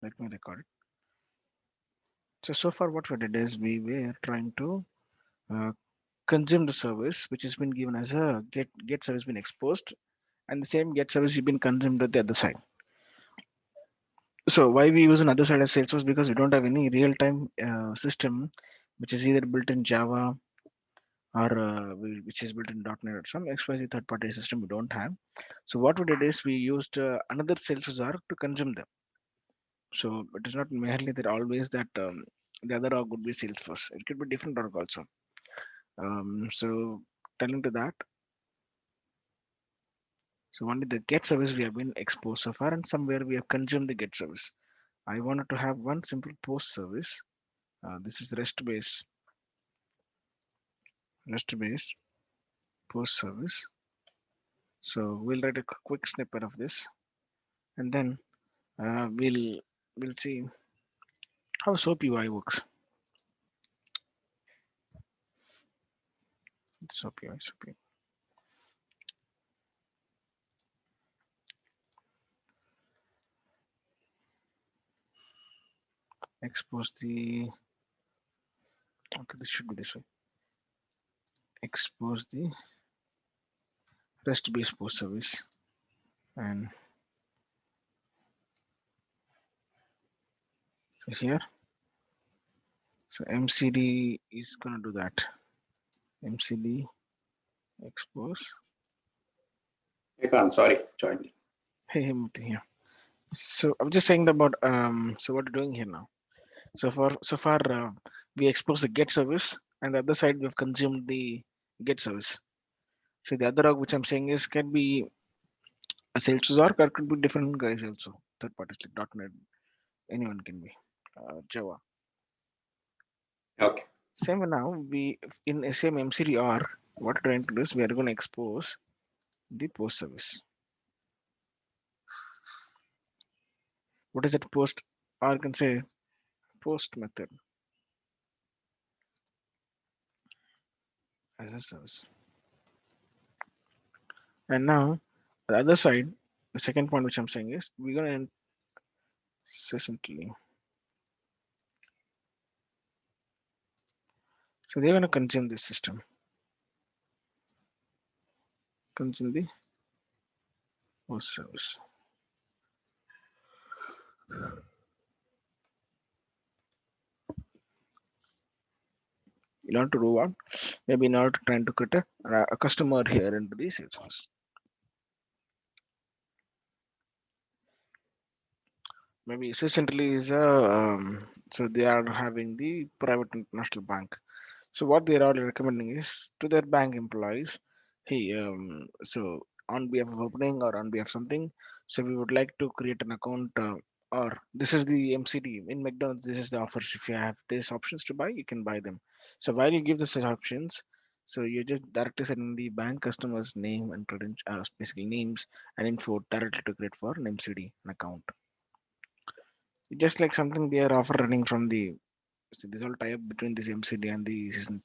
Let me record it. So far what we did is we were trying to uh, consume the service which has been given as a get service been exposed, and the same get service has been consumed at the other side. So why we use another side as Salesforce? Because we don't have any real-time system which is either built in Java or which is built in .NET or some XYZ third-party system we don't have. So what we did is we used another Salesforce org to consume them. So it is not merely that always that the other org would be Salesforce. It could be different org also. So telling to that, so only the get service we have been exposed so far, and somewhere we have consumed the get service. I wanted to have one simple post service. This is REST based post service. So we'll write a quick snippet of this, and then we'll see how SOAP UI works. SOAP UI, SOAP UI. Expose the. Okay, this should be this way. Expose the REST-based post service, and so here, so MCD is gonna do that. MCD expose. Sorry, joined. Hey, Muthu here. So I'm just saying about so what we're doing here now. So far we expose the get service, and the other side we've consumed the get service. So the other org which I'm saying is can be a Salesforce org, or could be different guys also. Third parties like .NET, anyone can be. Java. Okay. Same way now we in the same MCD org, what we're trying to do is we are going to expose the post service. What is that post? Or I can say post method as a service. And now the other side, the second point which I'm saying is we're going to Sysintelli. So they're going to consume this system, consume the post service. In order to do what? Maybe in order to try to get a customer here into the Salesforce. Maybe Sysintelli is a so they are having the private international bank. So what they are all recommending is to their bank employees, hey, so on behalf of opening or on behalf of something, so we would like to create an account, or this is the MCD in McDonald's. This is the offers. If you have these options to buy, you can buy them. So while you give the such options, so you just directly send the bank customer's name and basically names and info directly to create for an MCD an account. Just like something they are offer running from the so this all tie up between this MCD and the season.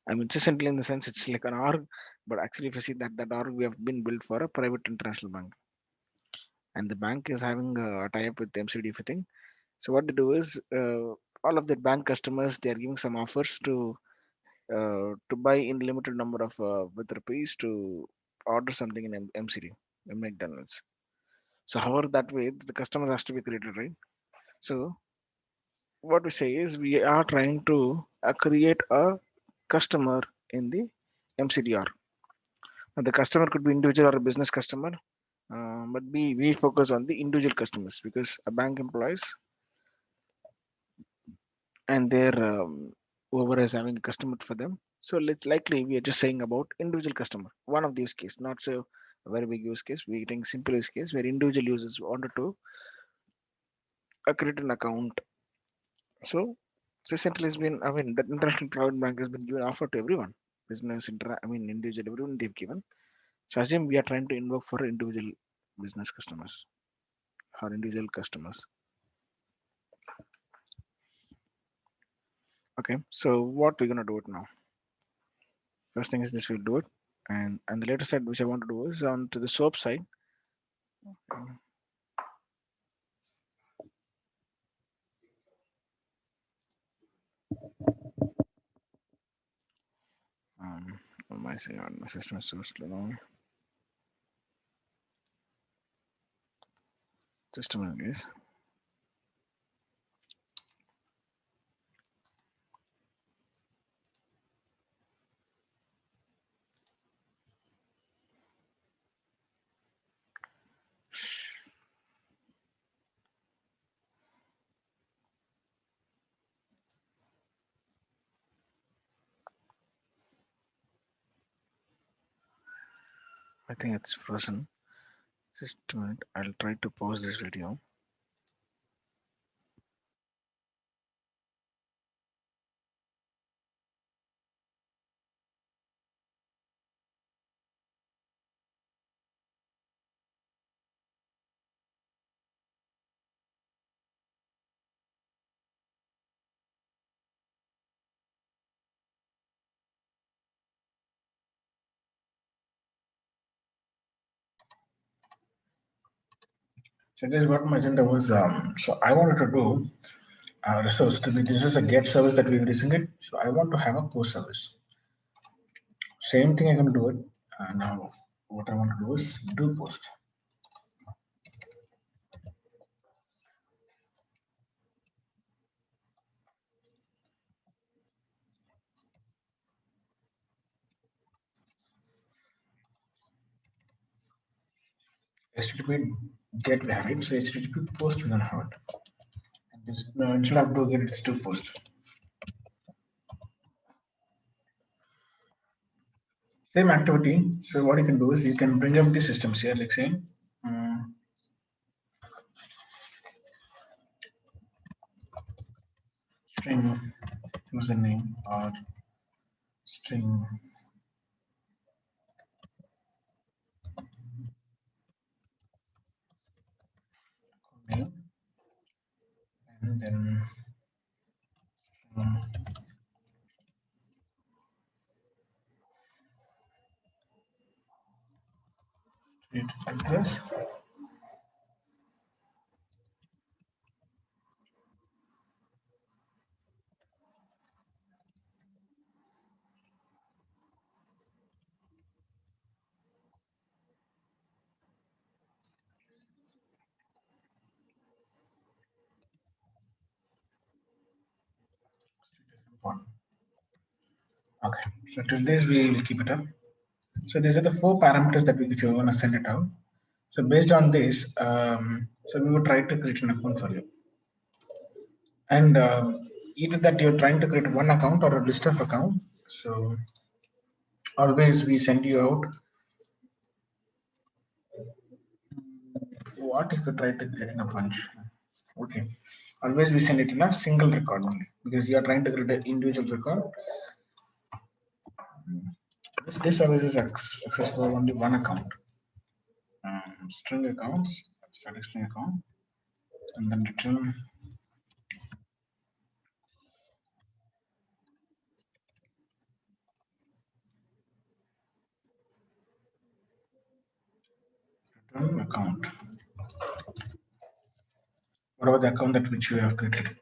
I mean, recently in the sense it's like an org, but actually if you see that org we have been built for a private international bank, and the bank is having a tie-up with MCD if you think. So what they do is all of their bank customers they are giving some offers to buy in limited number of with rupees to order something in MCD in McDonald's. So however that way the customer has to be created, right? So what we say is we are trying to create a customer in the MCDR. Now, the customer could be individual or a business customer, but we focus on the individual customers because a bank employees and their whoever is having a customer for them. So let's likely we are just saying about individual customer. One of the use case, not so a very big use case. We're getting simple use case where individual users wanted to create an account. So Sysintelli has been, I mean, the international private bank has been given offer to everyone, business, I mean, individual, everyone they've given. So assume we are trying to invoke for individual business customers or individual customers. Okay, so what we're gonna do it now? First thing is this we'll do it, and the later side which I want to do is on to the SOAP side. What am I saying? My system is so slow now. Just a minute, guys. I think it's frozen. Just a minute. I'll try to pause this video. So guys, what my agenda was, so I wanted to do resource to be, this is a get service that we're using it. So I want to have a post service. Same thing I'm going to do it. Now what I want to do is do post. HTTP get we have it. So HTTP post we're going to have it. And this, instead of do get, it's do post. Same activity. So what you can do is you can bring up the systems here, like saying string username or string name, and then street address. Okay, so till this we will keep it up. So these are the 4 parameters that we want to send it out. So based on this, so we will try to create an account for you. And either that you're trying to create one account or a list of account. So always we send you out. What if you try to create in a bunch? Okay. Always we send it in a single record only because you are trying to create an individual record. This service is access for only one account. String accounts, static string account, and then return account. Whatever the account that which you have created.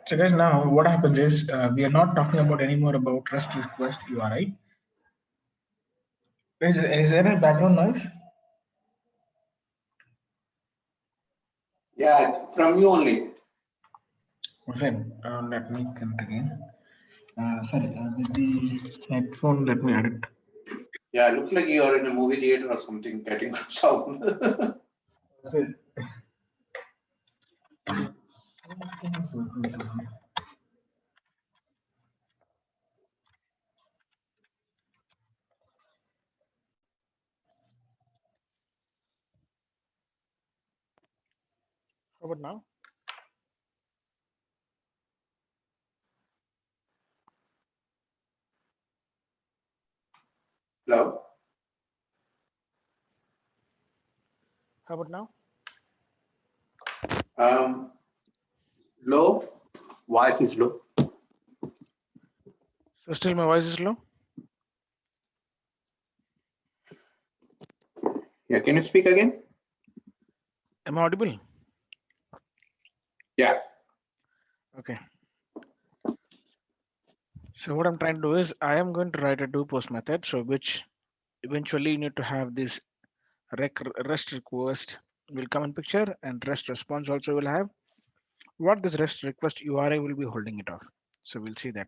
So guys, now what happens is we are not talking about anymore about REST request URI. Is there any background noise? Yeah, from you only. Fine. Let me count again. Sorry, with the headphone, let me add it. Yeah, looks like you are in a movie theater or something, getting some sound. How about now? Hello? How about now? Low. Voice is low. So still my voice is low? Yeah, can you speak again? Am I audible? Yeah. Okay. So what I'm trying to do is I am going to write a do post method, so which eventually you need to have this rest request will come in picture and rest response also will have what this rest request URI will be holding it off. So we'll see that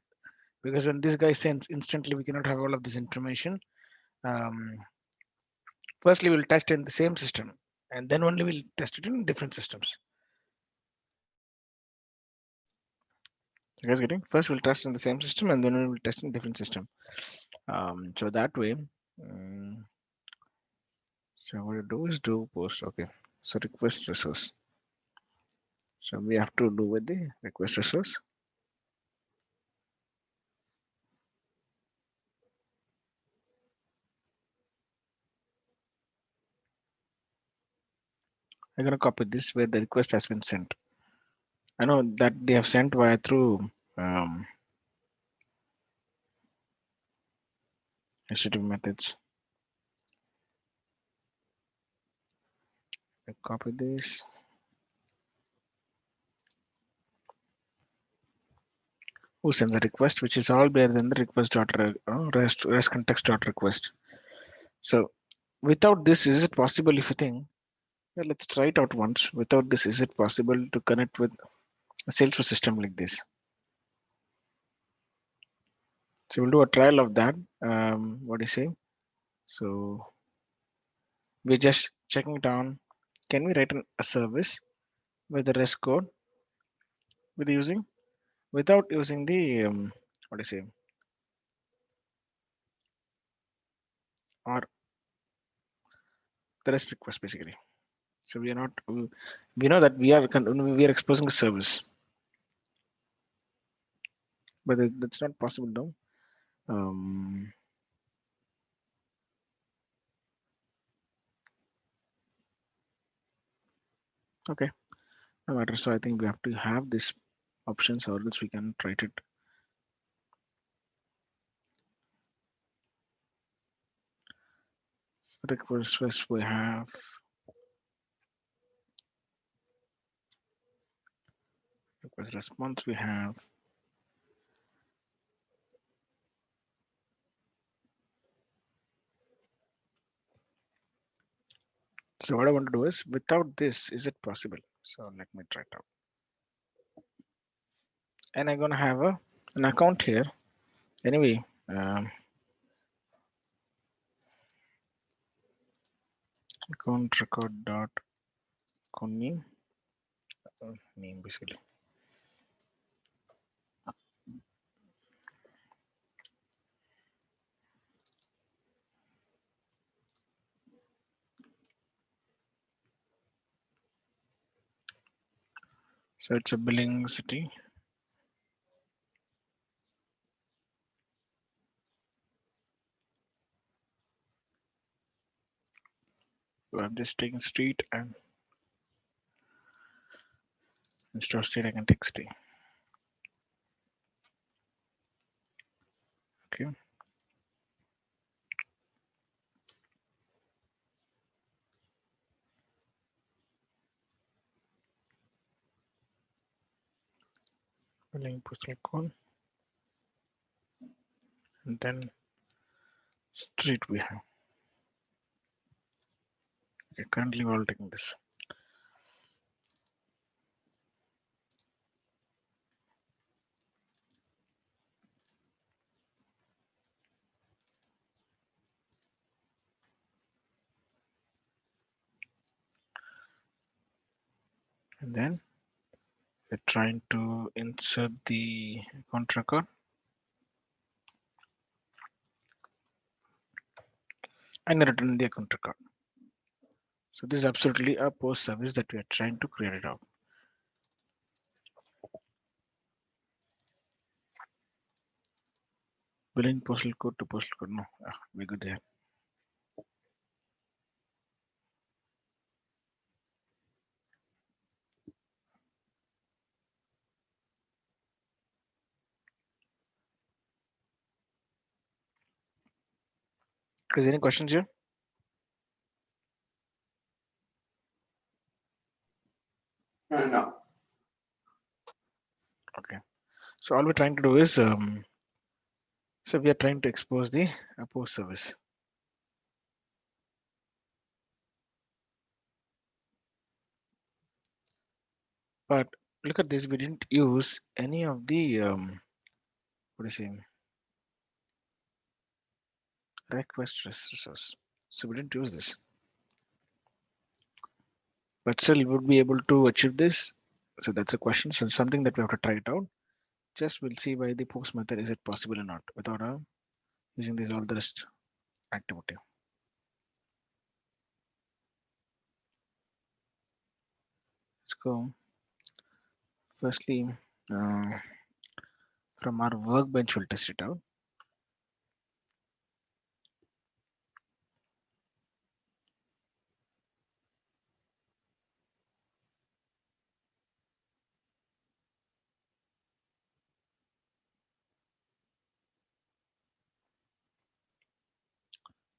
because when this guy sends instantly, we cannot have all of this information. Um, Firstly, we'll test in the same system and then only we'll test it in different systems. You guys getting? First, we'll test in the same system and then we will test in different system. So that way, so what you do is do post. Okay. So request resource. So we have to do with the request resource. I'm gonna copy this where the request has been sent. I know that they have sent via through HTTP methods. I copy this. Who sends the request, which is all better than the request dot rest context dot request. So without this, is it possible if you think? Well, let's try it out once. Without this, is it possible to connect with a Salesforce system like this? So we'll do a trial of that. What do you say? So we're just checking down. Can we write a service with the REST code with using without using the what do you say or the REST request basically. So we are not we know that we are exposing a service, but that's not possible though. Um, okay, no matter. So I think we have to have this options or else we can write it. Request first we have request response we have. So what I want to do is without this, is it possible? So let me try it out. And I'm gonna have an account here. Anyway, account record dot name name basically. So it's a billing city. So I'm just taking street and instead of state I can take city. Okay. Billing postal code and then street we have. Okay, currently we're all taking this. And then we're trying to insert the account record and return the account record. So this is absolutely a post service that we are trying to create it out. Billing postal code to postal code. No, we're good there. Is any questions here? No. Okay. So all we're trying to do is, so we are trying to expose the post service. But look at this, we didn't use any of the, what do you say, request resource. So we didn't use this. But still, we would be able to achieve this. So that's a question. So something that we have to try it out. Just we'll see by the post method, is it possible or not without using this all the rest activity. Let's go. Firstly, uh, from our workbench, we'll test it out.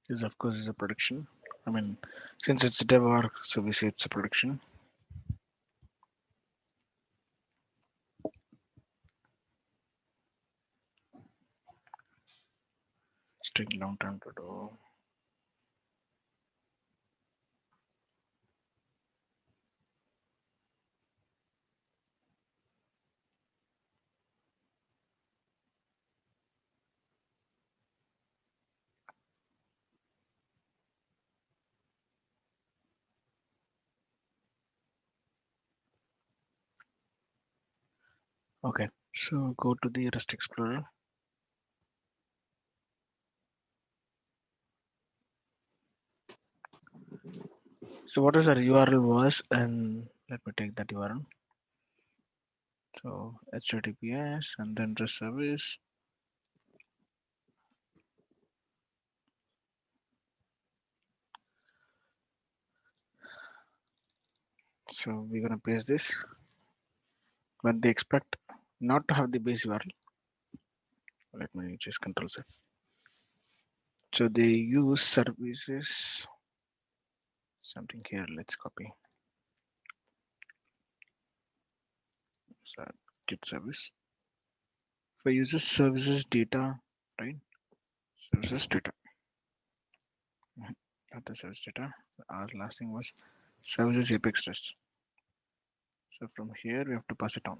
This, of course, is a production. I mean, since it's dev org, so we say it's a production. String long term to do. Okay, so go to the REST Explorer. So what is our URL was, and let me take that URL. So HTTPS and then REST service. So we're gonna paste this, but they expect not to have the base URL. Let me just control Z. So they use services, something here. Let's copy. So get service. For uses services data, right? Services data. Not the service data. Our last thing was services apex test. So from here we have to pass it on.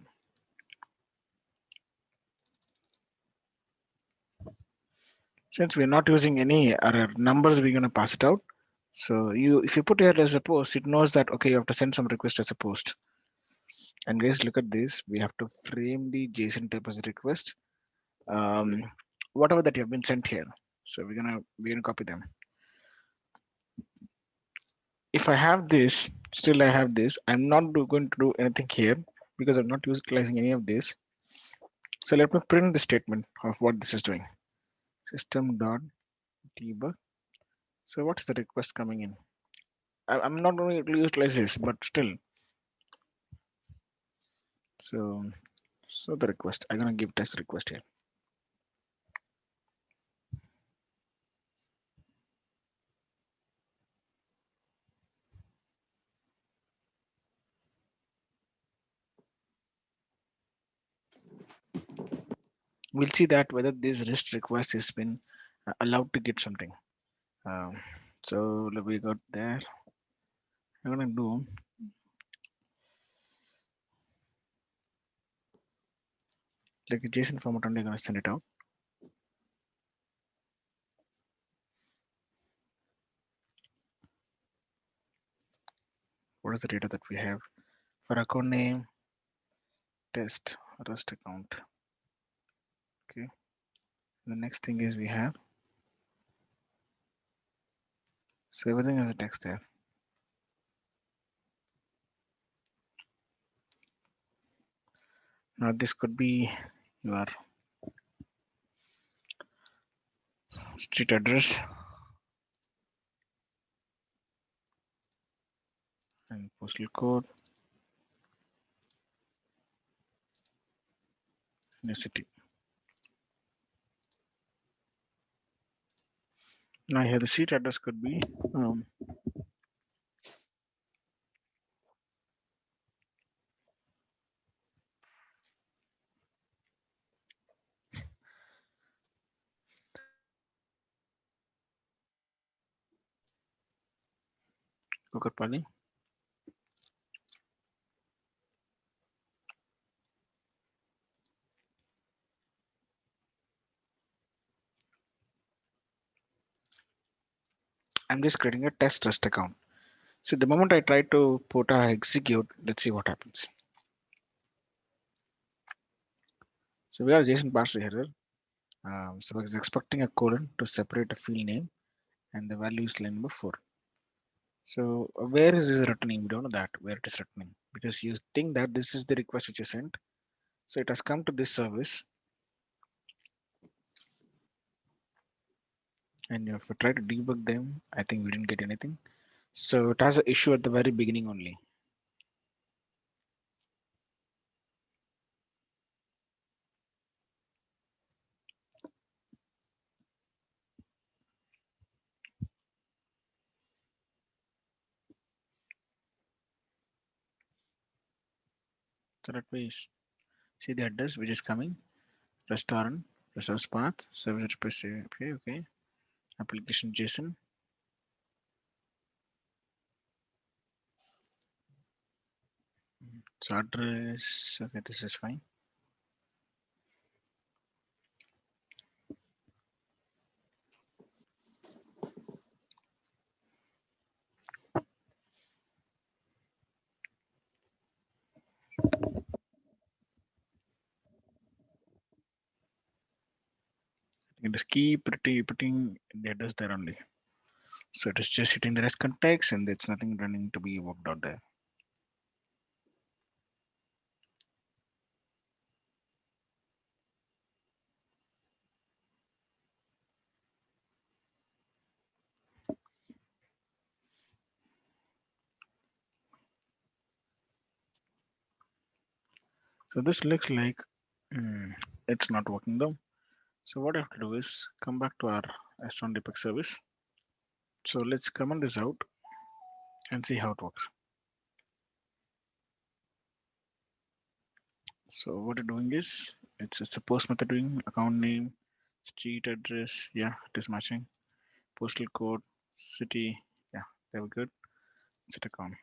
Since we're not using any other numbers, we're gonna pass it out. So if you put here as a post, it knows that okay, you have to send some request as a post. And guys, look at this. We have to frame the JSON type as a request. Whatever that you have been sent here. So we're gonna copy them. If I have this, still I have this. I'm not going to do anything here because I'm not utilizing any of this. So let me print the statement of what this is doing. System.debug. So what is the request coming in? I'm not going to utilize this, but still. So the request, I'm gonna give test request here. We'll see that whether this REST request has been allowed to get something. Um, so we got there. I'm gonna do like a JSON format only. I'm gonna send it out. What is the data that we have for account name? Test REST account. Okay. The next thing is we have. So everything is a text there. Now this could be your street address and postal code and the city. Now here the seat address could be Kukatpally. I'm just creating a test rest account. So the moment I try to put a execute, let's see what happens. So we are JSON parser here. So it's expecting a colon to separate a field name and the value is line number 4. So where is this returning? We don't know that where it is returning because you think that this is the request which you sent. So it has come to this service, and if we try to debug them, I think we didn't get anything. So it has an issue at the very beginning only. So that way, see the address which is coming: restaurant, resource path, service request. Okay, application JSON. So address. Okay, this is fine. You can just keep putting the address there only. So it is just hitting the rest context, and it's nothing running to be worked out there. So this looks like it's not working though. So what I have to do is come back to our Astron Debug service. So let's comment this out and see how it works. So what you're doing is it's a post method doing account name, street address. Yeah, it is matching. Postal code, city. Yeah, very good. Set account.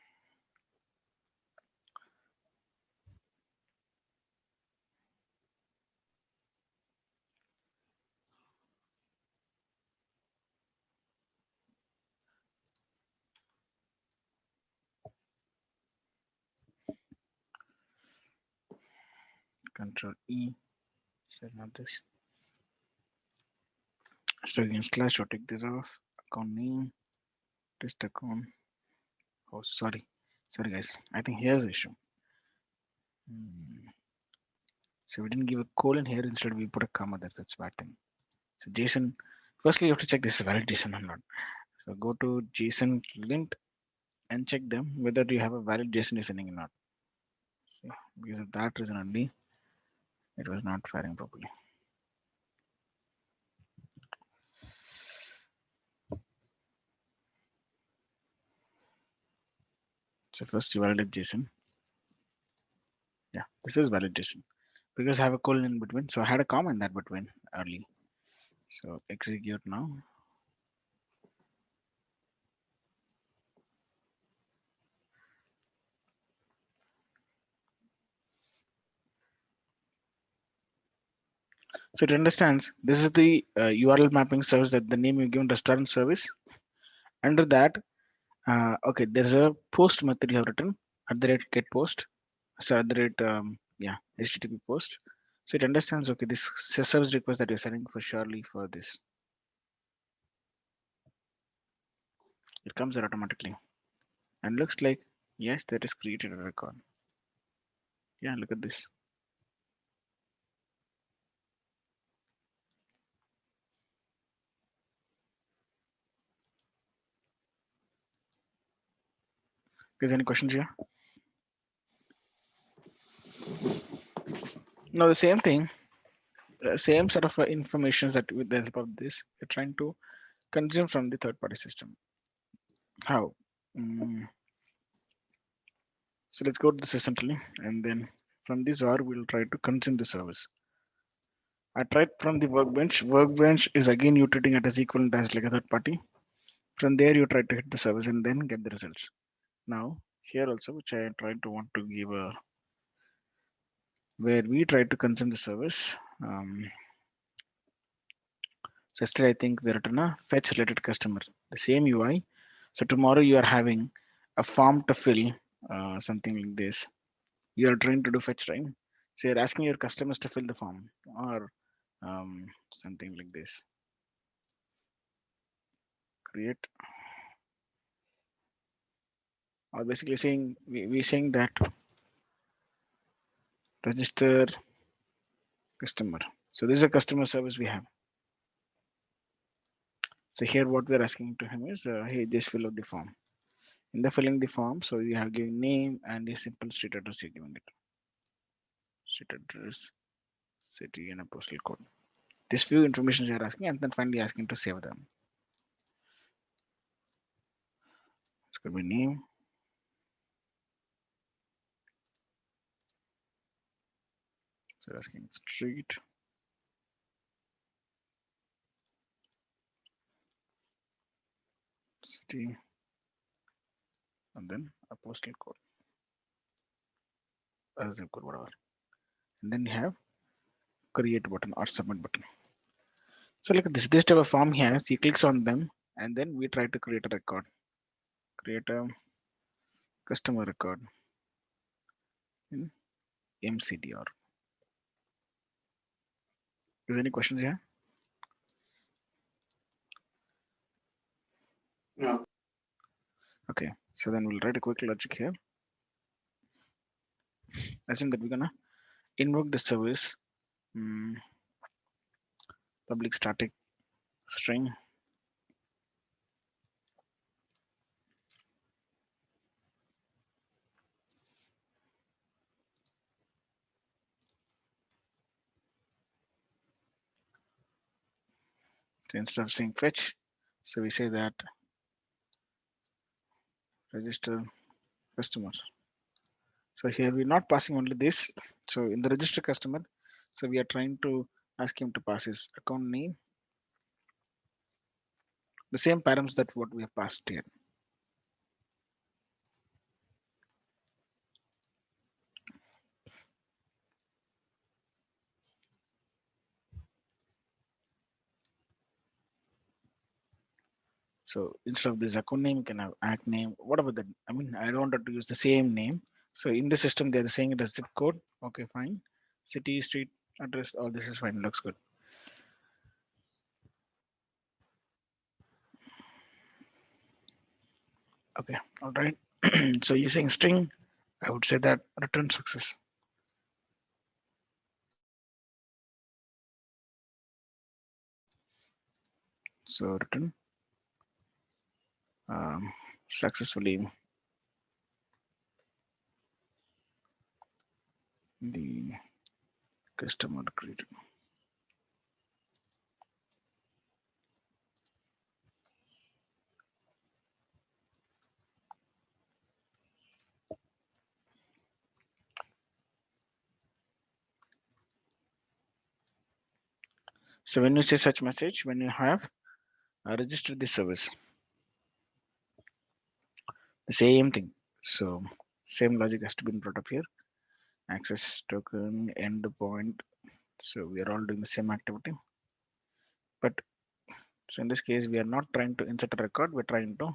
Control E. Set not this. So again slash or take this off. Account name. Test account. Oh, sorry guys. I think here's the issue. So we didn't give a colon here. Instead, we put a comma there. That's a bad thing. So JSON. Firstly, you have to check this is valid JSON or not. So go to JSON lint and check them whether you have a valid JSON you're sending or not. See, because of that reason only, it was not firing properly. So first you validate JSON. Yeah, this is valid JSON because I have a colon in between. So I had a comma in that between early. So execute now. So it understands this is the URL mapping service that the name you given restaurant service. Under that, okay, there's a post method you have written at the rate get post. So at the rate, yeah, HTTP post. So it understands, okay, this service request that you're sending for surely for this. It comes there automatically and looks like, yes, that is created a record. Yeah, look at this. Is there any questions here? No, the same thing, same sort of information that with the help of this, we're trying to consume from the third party system. How? Mm, so let's go to the Sysintelli, and then from this R we'll try to consume the service. I tried from the workbench. Workbench is again you treating it as equivalent as like a third party. From there you try to hit the service and then get the results. Now here also, which I tried to want to give a where we try to consume the service. So yesterday I think we written a fetch related customer, the same UI. So tomorrow you are having a form to fill, something like this. You are trying to do fetch, right? So you're asking your customers to fill the form or something like this. Create, or basically saying we saying that register customer. So this is a customer service we have. So here what we're asking to him is, hey, just fill out the form. In the filling the form, so you have given name and a simple street address you're giving it. Street address, city, and a postal code. This few information you're asking, and then finally asking to save them. It's going to be name, so asking street, city, and then a postal code, or a zip code, whatever. And then you have create button or submit button. So look at this type of form here. He clicks on them, and then we try to create a record, create a customer record in MCDR. Is there any questions here? No. Okay, so then we'll write a quick logic here. Assume that we're gonna invoke the service, public static string. So instead of saying fetch, so we say that register customer. So here we're not passing only this. So in the register customer, so we are trying to ask him to pass his account name, the same params that what we have passed here. So instead of this account name, you can have act name, whatever that. I mean, I don't want to use the same name. So in the system, they're saying it as zip code. Okay, fine. City, street, address, all this is fine. Looks good. Okay, all right. So using string, I would say that return success. So return successfully the customer created. So when you say such message, when you have registered the service, the same thing. So same logic has to be brought up here. Access token, endpoint. So we are all doing the same activity. But so in this case, we are not trying to insert a record. We're trying to,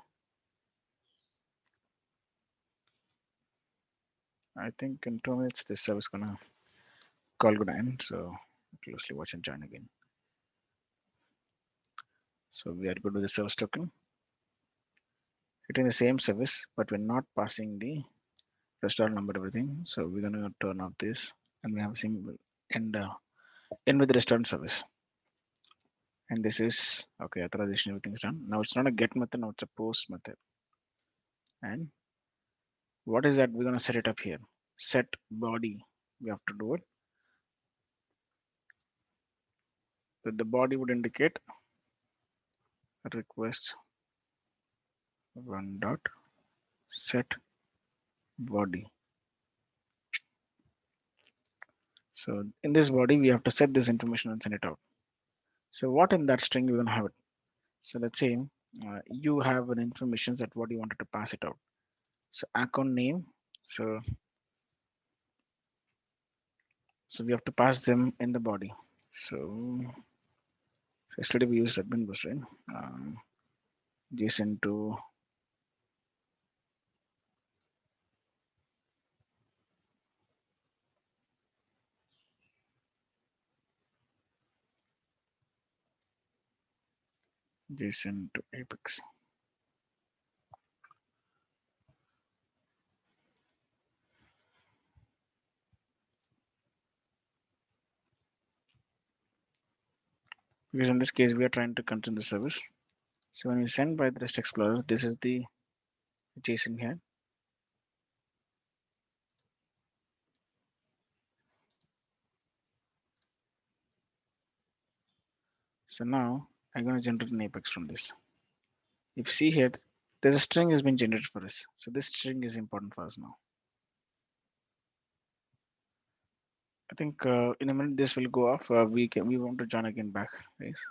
I think in 2 minutes, this service gonna call gonna end. So closely watch and join again. So we are going to the service token, hitting the same service, but we're not passing the restaurant number, everything. So we're gonna turn off this, and we have a single end end with the restaurant service. And this is okay. Authorization, everything's done. Now it's not a get method. Now it's a post method. And what is that? We're gonna set it up here. Set body. We have to do it. That the body would indicate request one dot set body. So in this body, we have to set this information and send it out. So what in that string we're gonna have it? So let's say you have an information that what you wanted to pass it out. So account name. So we have to pass them in the body. So yesterday we used admin bus, right? JSON to JSON to Apex. Because in this case we are trying to consume the service. So when you send by the REST Explorer, this is the JSON here. So now I'm going to generate an Apex from this. If you see here, there's a string has been generated for us. So this string is important for us now. I think in a minute this will go off. We want to join again back, guys.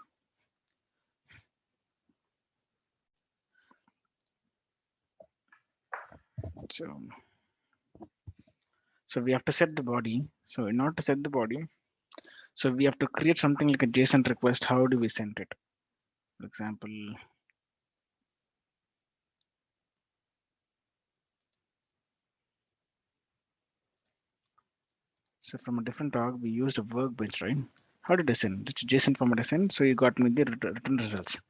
So we have to set the body. So in order to set the body, so we have to create something like a JSON request. How do we send it? For example, so from a different org, we used a workbench, right? How did I send? It's JSON format I send. So you got me the return results.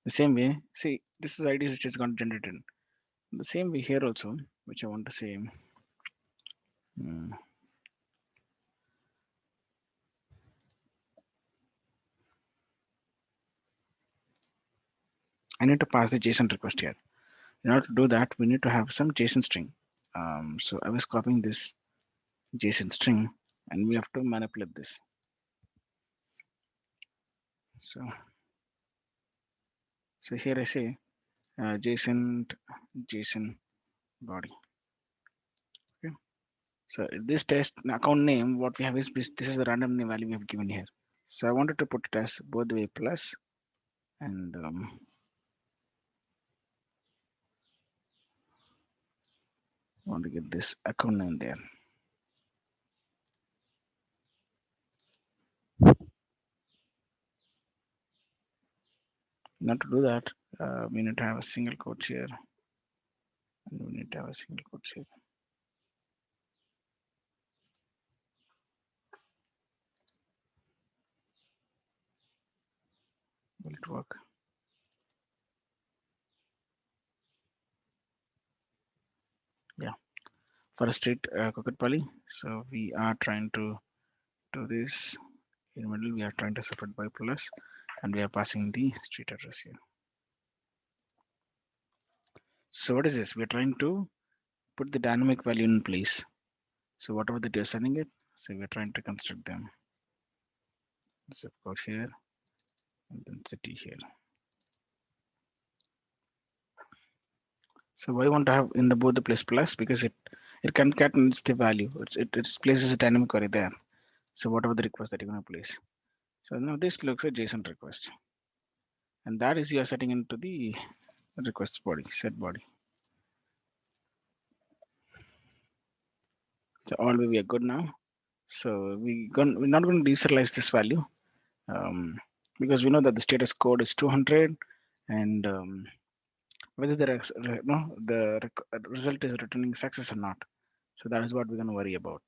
The same way, see, this is ID which is got generated. The same way here also, which I want to say. I need to pass the JSON request here. In order to do that, we need to have some JSON string. So I was copying this JSON string, and we have to manipulate this. So here I say JSON body. Okay. So this test account name, what we have is this is the random name value we have given here. So I wanted to put it as both the way plus and I want to get this account name there. Now to do that, we need to have a single quote here, and we need to have a single quote here. Will it work? Yeah, for a straight cockpit poly. So we are trying to do this in the middle. We are trying to separate by plus, and we are passing the street address here. So what is this? We're trying to put the dynamic value in place. So whatever that you're sending it, so we're trying to construct them. Zip code here, and then city here. So why I want to have in the both the place plus because it concatenates the value. It places a dynamic query there. So whatever the request that you're going to place. So now this looks a JSON request, and that is you are setting into the request body, set body. So all we are good now. So we're not going to deserialize this value because we know that the status code is 200 and whether the result is returning success or not. So that is what we're going to worry about.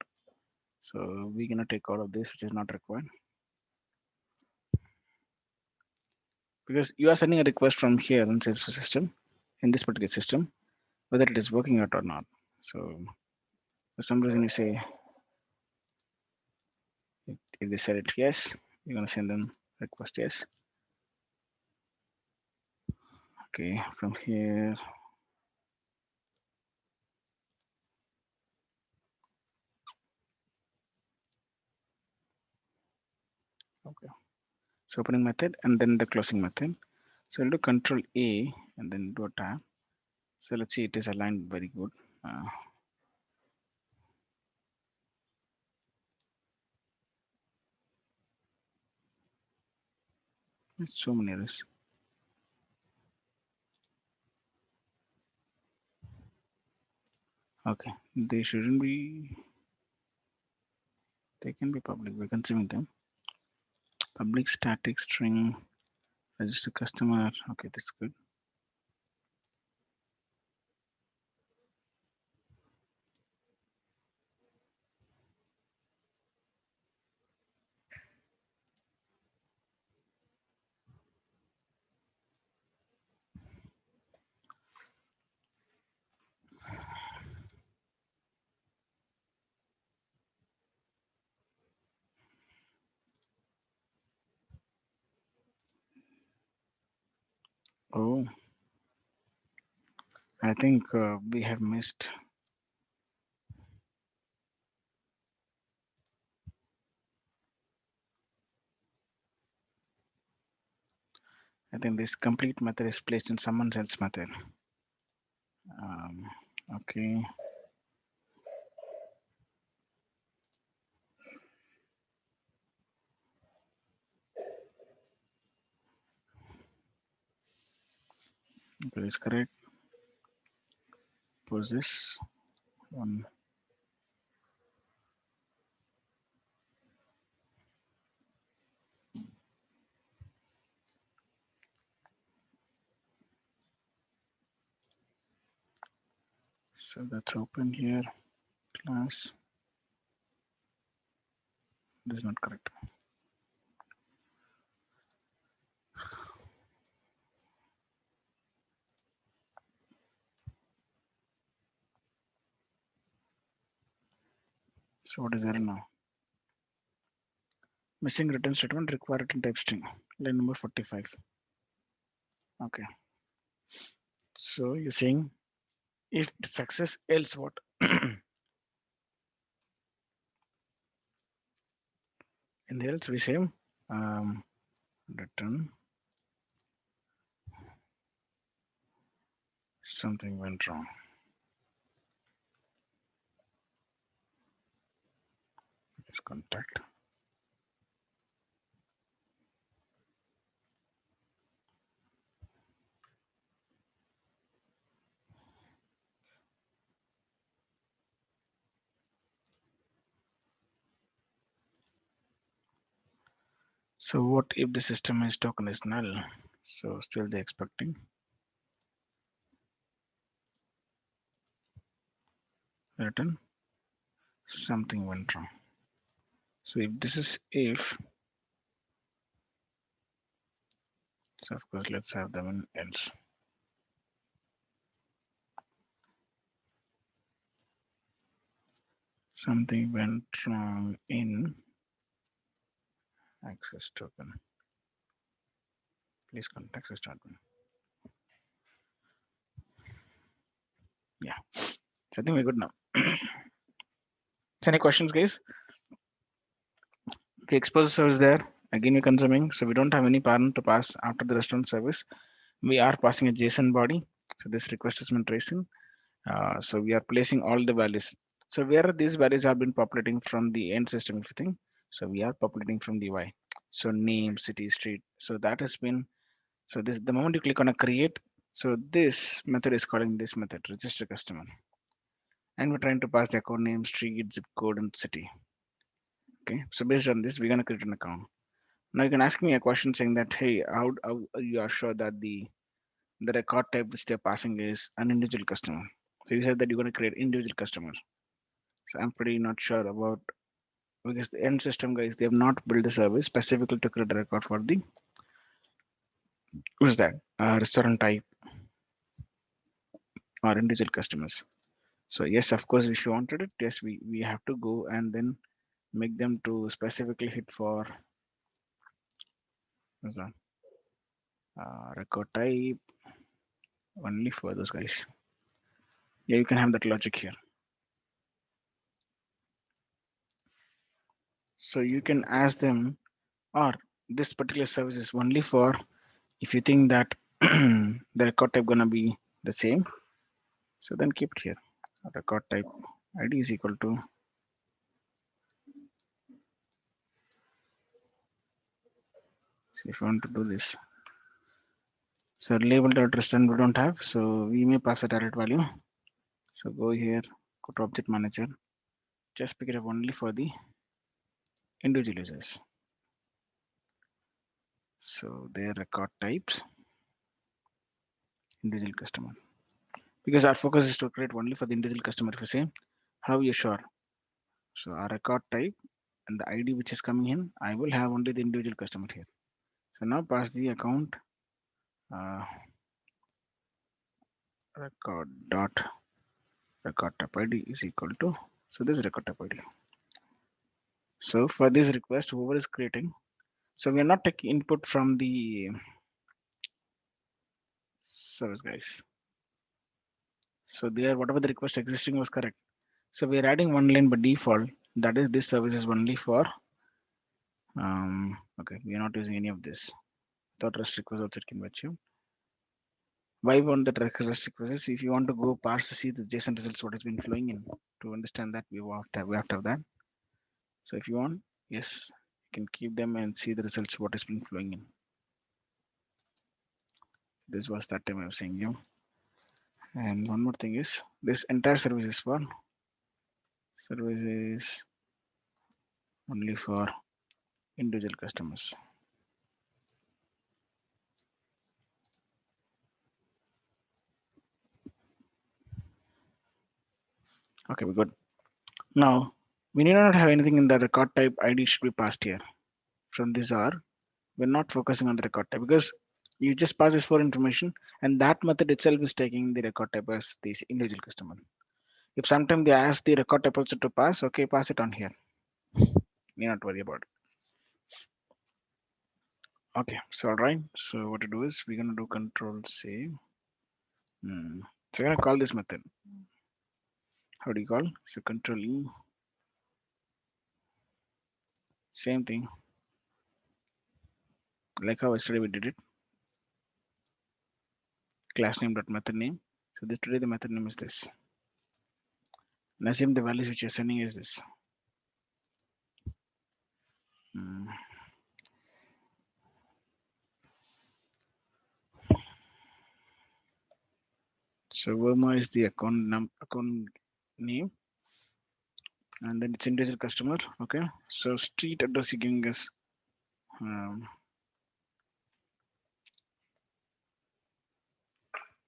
So we're going to take out of this, which is not required. Because you are sending a request from here in Salesforce system, in this particular system, whether it is working out or not. So for some reason you say, if they said it yes, you're going to send them request yes. Okay, from here. Okay. So opening method and then the closing method. So I'll do Control A and then do a tab. So let's see, it is aligned very good. So many errors. Okay, they shouldn't be. They can be public. We're consuming them. Public static string register customer. Okay, that's good. Oh, I think we have missed. I think this complete method is placed in someone else method. Um, okay. Okay, that's correct. Pause this one. So that's open here. Class. This is not correct. So what is there now? Missing return statement required in type string. Line number 45. Okay. So you're saying if success, else what? In the else we say return something went wrong. Let's contact. So what if the system is token is null? So still they're expecting return something went wrong. So if this is if, so of course let's have them in else. Something went wrong in access token. Please contact system admin. Yeah. So I think we're good now. So any questions, guys? Okay, expose service there. Again, you're consuming. So we don't have any parent to pass after the restaurant service. We are passing a JSON body. So this request has been tracing. So we are placing all the values. So where these values have been populating from the end system, if you think. So we are populating from the UI. So name, city, street. So that has been, so this, the moment you click on a create, so this method is calling this method, register customer. And we're trying to pass the account name, street, zip code, and city. Okay, so based on this, we're gonna create an account. Now you can ask me a question saying that, hey, how you are sure that the record type which they're passing is an individual customer? So you said that you're going to create individual customer. So I'm pretty not sure about, because the end system guys, they have not built a service specifically to create a record for the, what's that, restaurant type or individual customers. So yes, of course, if you wanted it, yes, we have to go and then make them to specifically hit for, what's that, record type only for those guys. Yeah, you can have that logic here. So you can ask them, or this particular service is only for if you think that the record type gonna be the same. So then keep it here. Record type ID is equal to, so if you want to do this, so label dot return we don't have, so we may pass a direct value. So go here, go to object manager, just pick it up only for the individual users. So their record types, individual customer. Because our focus is to create only for the individual customer. If you say, how you sure? So our record type and the ID which is coming in, I will have only the individual customer here. So now pass the account uh, record type ID is equal to, so this is record type ID. So for this request, whoever is creating, so we are not taking input from the service guys. So there, whatever the request existing was correct. So we are adding one line by default. That is, this service is only for, okay, we are not using any of this. Thought REST request also can match you. Why want the REST request is if you want to go parse to see the JSON results, what has been flowing in, to understand that we have to have that. So if you want, yes, you can keep them and see the results, what has been flowing in. This was that time I was saying you. And one more thing is this entire service is for services only for individual customers. Okay, we're good. Now we need not have anything in the record type ID should be passed here. From this R, we're not focusing on the record type because you just pass this for information and that method itself is taking the record type as this individual customer. If sometime they ask the record type also to pass, okay, pass it on here. Need not worry about it. Okay, so all right. So what to do is we're gonna do control C. So we're gonna call this method. How do you call? So control E. Same thing. Like how yesterday we did it. Class name dot method name. So this today the method name is this. And assume the values which you're sending is this. So Verma is the account name, and then it's individual customer. Okay. So street address you're giving us.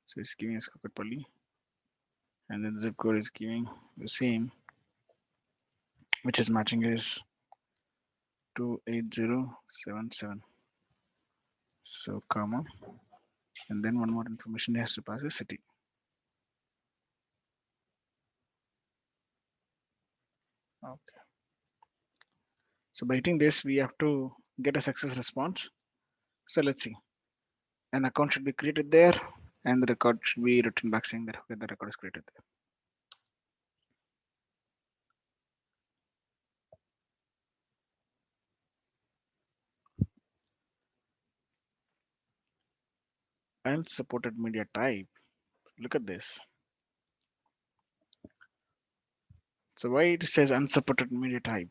So it's giving us Kakatpalli, and then the zip code is giving the same, which is matching is 28077. So comma, and then one more information has to pass is city. Okay. So by hitting this, we have to get a success response. So let's see. An account should be created there, and the record should be written back saying that okay, the record is created there. Unsupported media type. Look at this. So why it says unsupported media type?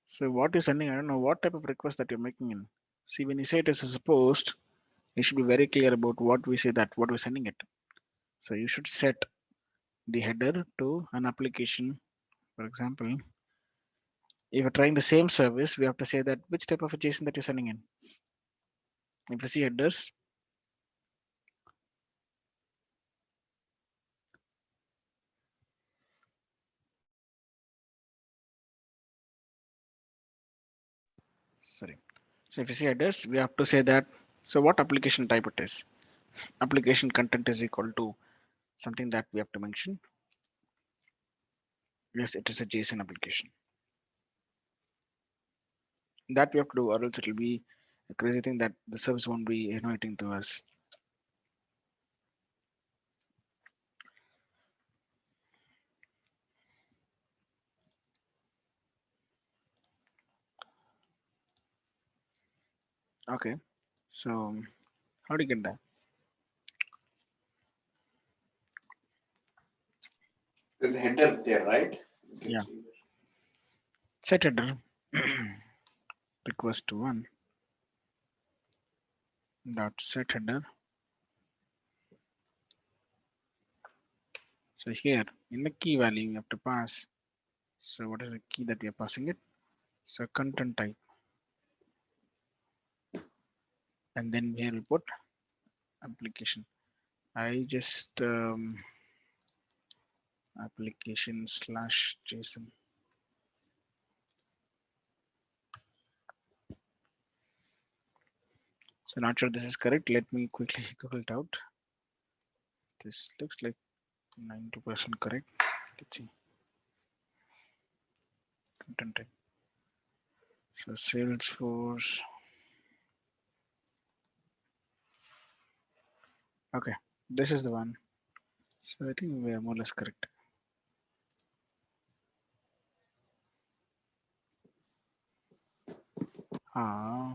So what you're sending, I don't know what type of request that you're making in. See, when you say it is a supposed, you should be very clear about what we say that what we're sending it. So you should set the header to an application. For example, if you're trying the same service, we have to say that which type of a JSON that you're sending in. If you see headers, sorry. So if you see headers, we have to say that. So what application type it is? Application content is equal to something that we have to mention. Yes, it is a JSON application. That we have to do, or else it will be a crazy thing that the service won't be inviting to us. Okay. So how do you get that? There's a header there, right? You can Yeah. see Set header request one dot set header. So here in the key value you have to pass. So what is the key that we are passing it? So content type, and then here we'll put application. I just application slash JSON. So not sure this is correct. Let me quickly Google it out. This looks like 90% correct. Let's see. Content type. So Salesforce. Okay, this is the one. So I think we are more or less correct. Ah,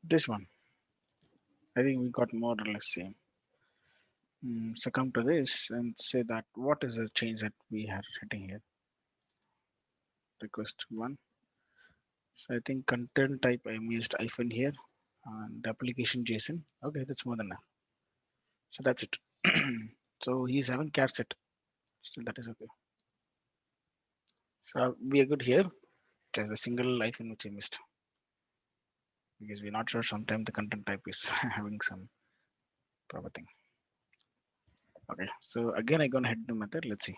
this one. I think we got more or less same. So come to this and say that what is the change that we are hitting here? Request one. So I think content type I used hyphen here and application JSON. Okay, that's more than enough. So that's it. So he's having cat set. Still that is okay. So we are good here. Just the single hyphen which I missed because we're not sure. Sometimes the content type is having some proper thing. Okay, so again I'm gonna hit the method. Let's see.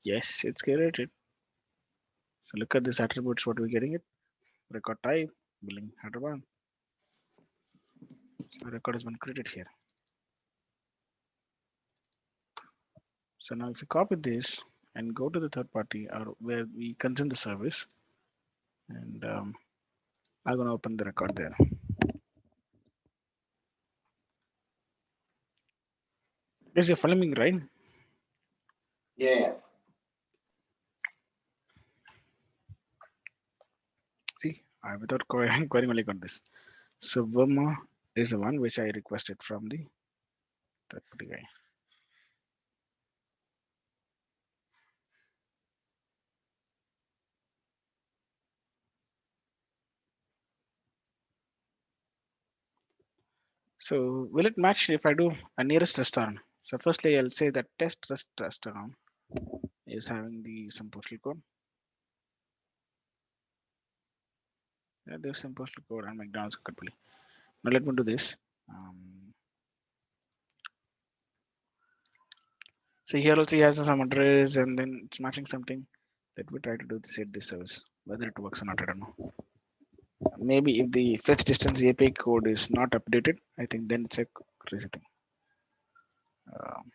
Yes, it's created. So look at this attributes. What we're getting it. Record type, billing header one. A record has been created here. So now if you copy this and go to the third party or where we consume the service, and I'm gonna open the record there. Yes, you're following me, right? Yeah, yeah. See, I without querying only got this. So Burma is the one which I requested from the third party guy. So will it match if I do a nearest restaurant? So firstly, I'll say that test restaurant is having the some postal code. Yeah, there's some postal code and McDonald's could be. Now let me do this. Um, so here also he has some address and then it's matching something. Let me try to do this at this service. Whether it works or not, I don't know. Maybe if the fetch distance API code is not updated, I think then it's a crazy thing. Um,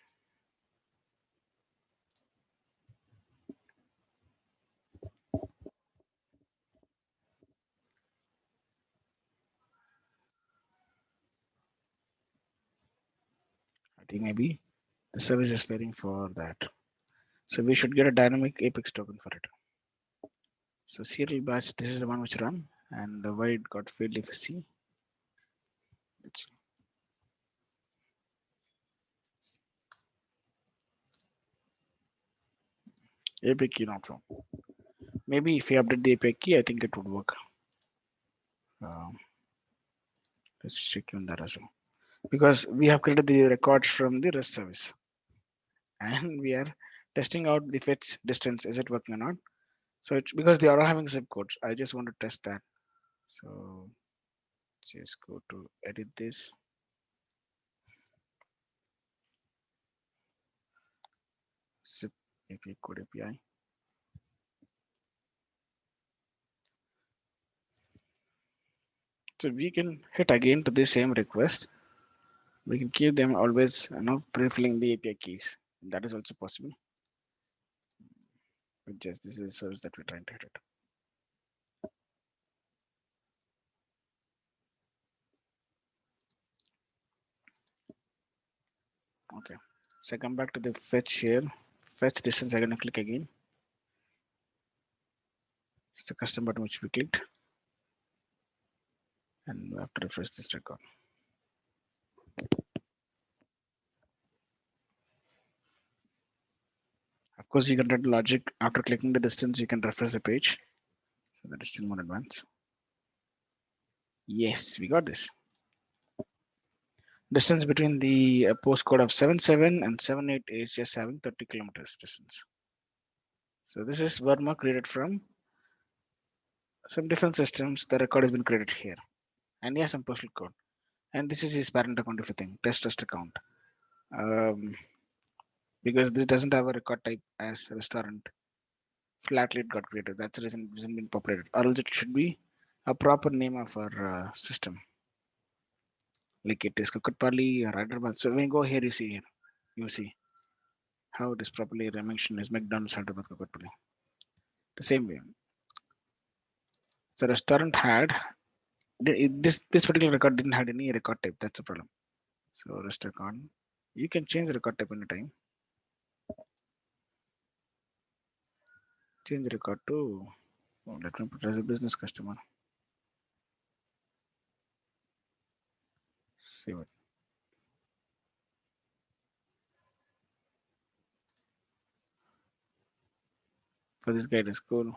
I think maybe the service is waiting for that. So we should get a dynamic Apex token for it. So serial batch, this is the one which run and why it got failed if you see. It's API key not wrong. Maybe if you update the API key, I think it would work. Um, let's check on that as well. Because we have created the records from the REST service and we are testing out the fetch distance. Is it working or not? So it's because they are all having zip codes. I just want to test that. So just go to edit this. Zip API code API. So we can hit again to the same request. We can keep them always pre-filling the API keys. That is also possible. But just this is a service that we're trying to hit it. So I come back to the fetch here, fetch distance. I'm gonna click again. It's the custom button which we clicked, and we have to refresh this record. Of course, you can run logic after clicking the distance. You can refresh the page, so that is still more advanced. Yes, we got this. Distance between the postcode of 77 and 78 is just having 30 kilometers distance. So this is Verma created from some different systems. The record has been created here, and he has some postal code. And this is his parent account, if you think test account. Because this doesn't have a record type as restaurant, flatly it got created. That's the reason it hasn't been populated, or else it should be a proper name of our system, like it is Kukatpalli or Hyderabad. So when you go here, you see how it is properly mentioned as McDonald's Hyderabad Kukatpalli. The same way. So restaurant had this particular record didn't have any record type. That's the problem. So rest record, you can change the record type anytime. Change the record to let me put as a business customer. Save it. For this guide is cool.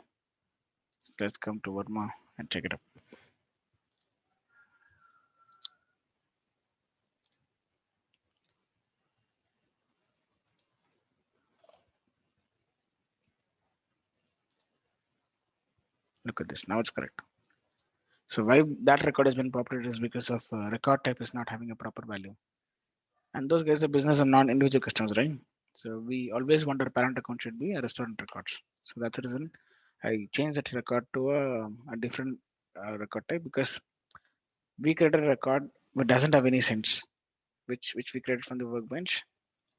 Let's come to Verma and check it up. Look at this. Now it's correct. So why that record has been populated is because of record type is not having a proper value. And those guys, the business are non-individual customers, right? So we always want our parent account should be a restaurant records. So that's the reason I changed that record to a different record type, because we created a record which doesn't have any sense, which we created from the workbench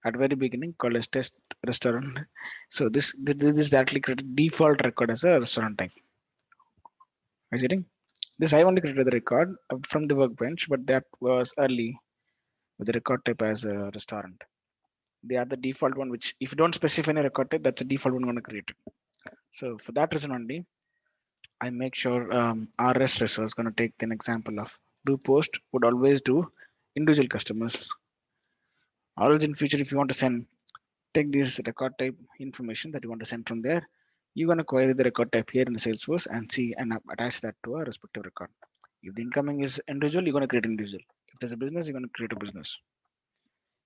at very beginning called as test restaurant. So this directly created default record as a restaurant type. Are you getting? This I only created the record from the workbench, but that was early with the record type as a restaurant. They are the default one, which if you don't specify any record type, that's a default one going to create it. So for that reason only, I make sure RS resource is going to take an example of do post would always do individual customers. Always in future, if you want to send, take this record type information that you want to send from there, you're going to query the record type here in the Salesforce and see and attach that to a respective record. If the incoming is individual, you're going to create individual. If there's a business, you're going to create a business.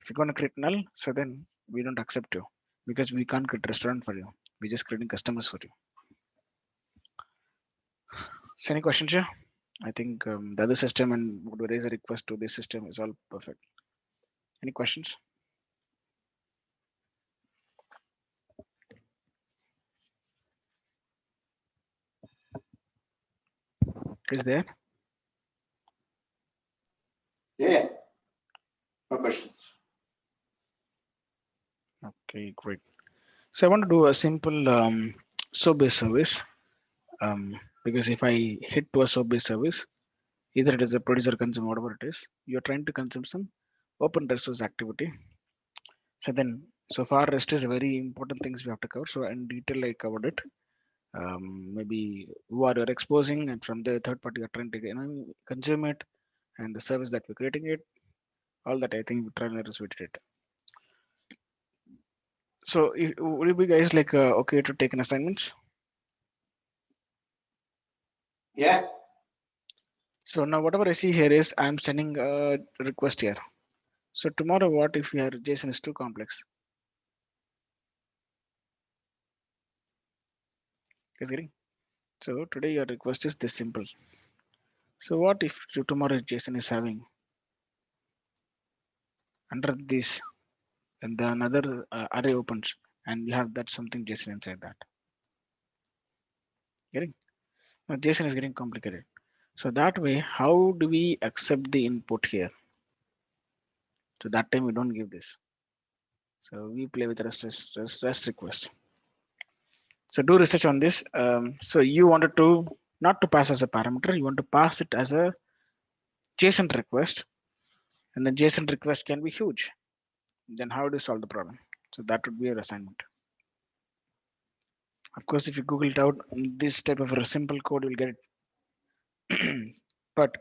If you're going to create null, so then we don't accept you, because we can't create restaurant for you. We're just creating customers for you. So any questions here? I think the other system and would raise a request to this system is all perfect. Any questions? Is there? Yeah. No questions. Okay, great. So I want to do a simple SOAP-based service, because if I hit to a SOAP-based service, either it is a producer consume, whatever it is, you're trying to consume some open resource activity. So then, so far rest is a very important things we have to cover. So in detail, I covered it. Maybe what you're exposing, and from the third party you're trying to consume it, and the service that we're creating it, all that I think trial and errors we did it. So would you be guys like okay to take an assignments? Yeah. So now whatever I see here is I'm sending a request here. So tomorrow, what if your JSON is too complex? Is getting? So today your request is this simple. So what if tomorrow JSON is having under this, and then another array opens, and you have that something JSON inside that? Getting? Now JSON is getting complicated. So that way, how do we accept the input here? So that time we don't give this. So we play with REST request. So do research on this. So you wanted to not to pass as a parameter, you want to pass it as a JSON request, and the JSON request can be huge. Then how do you solve the problem? So that would be your assignment. Of course, if you Google it out, this type of a simple code, you'll get it. But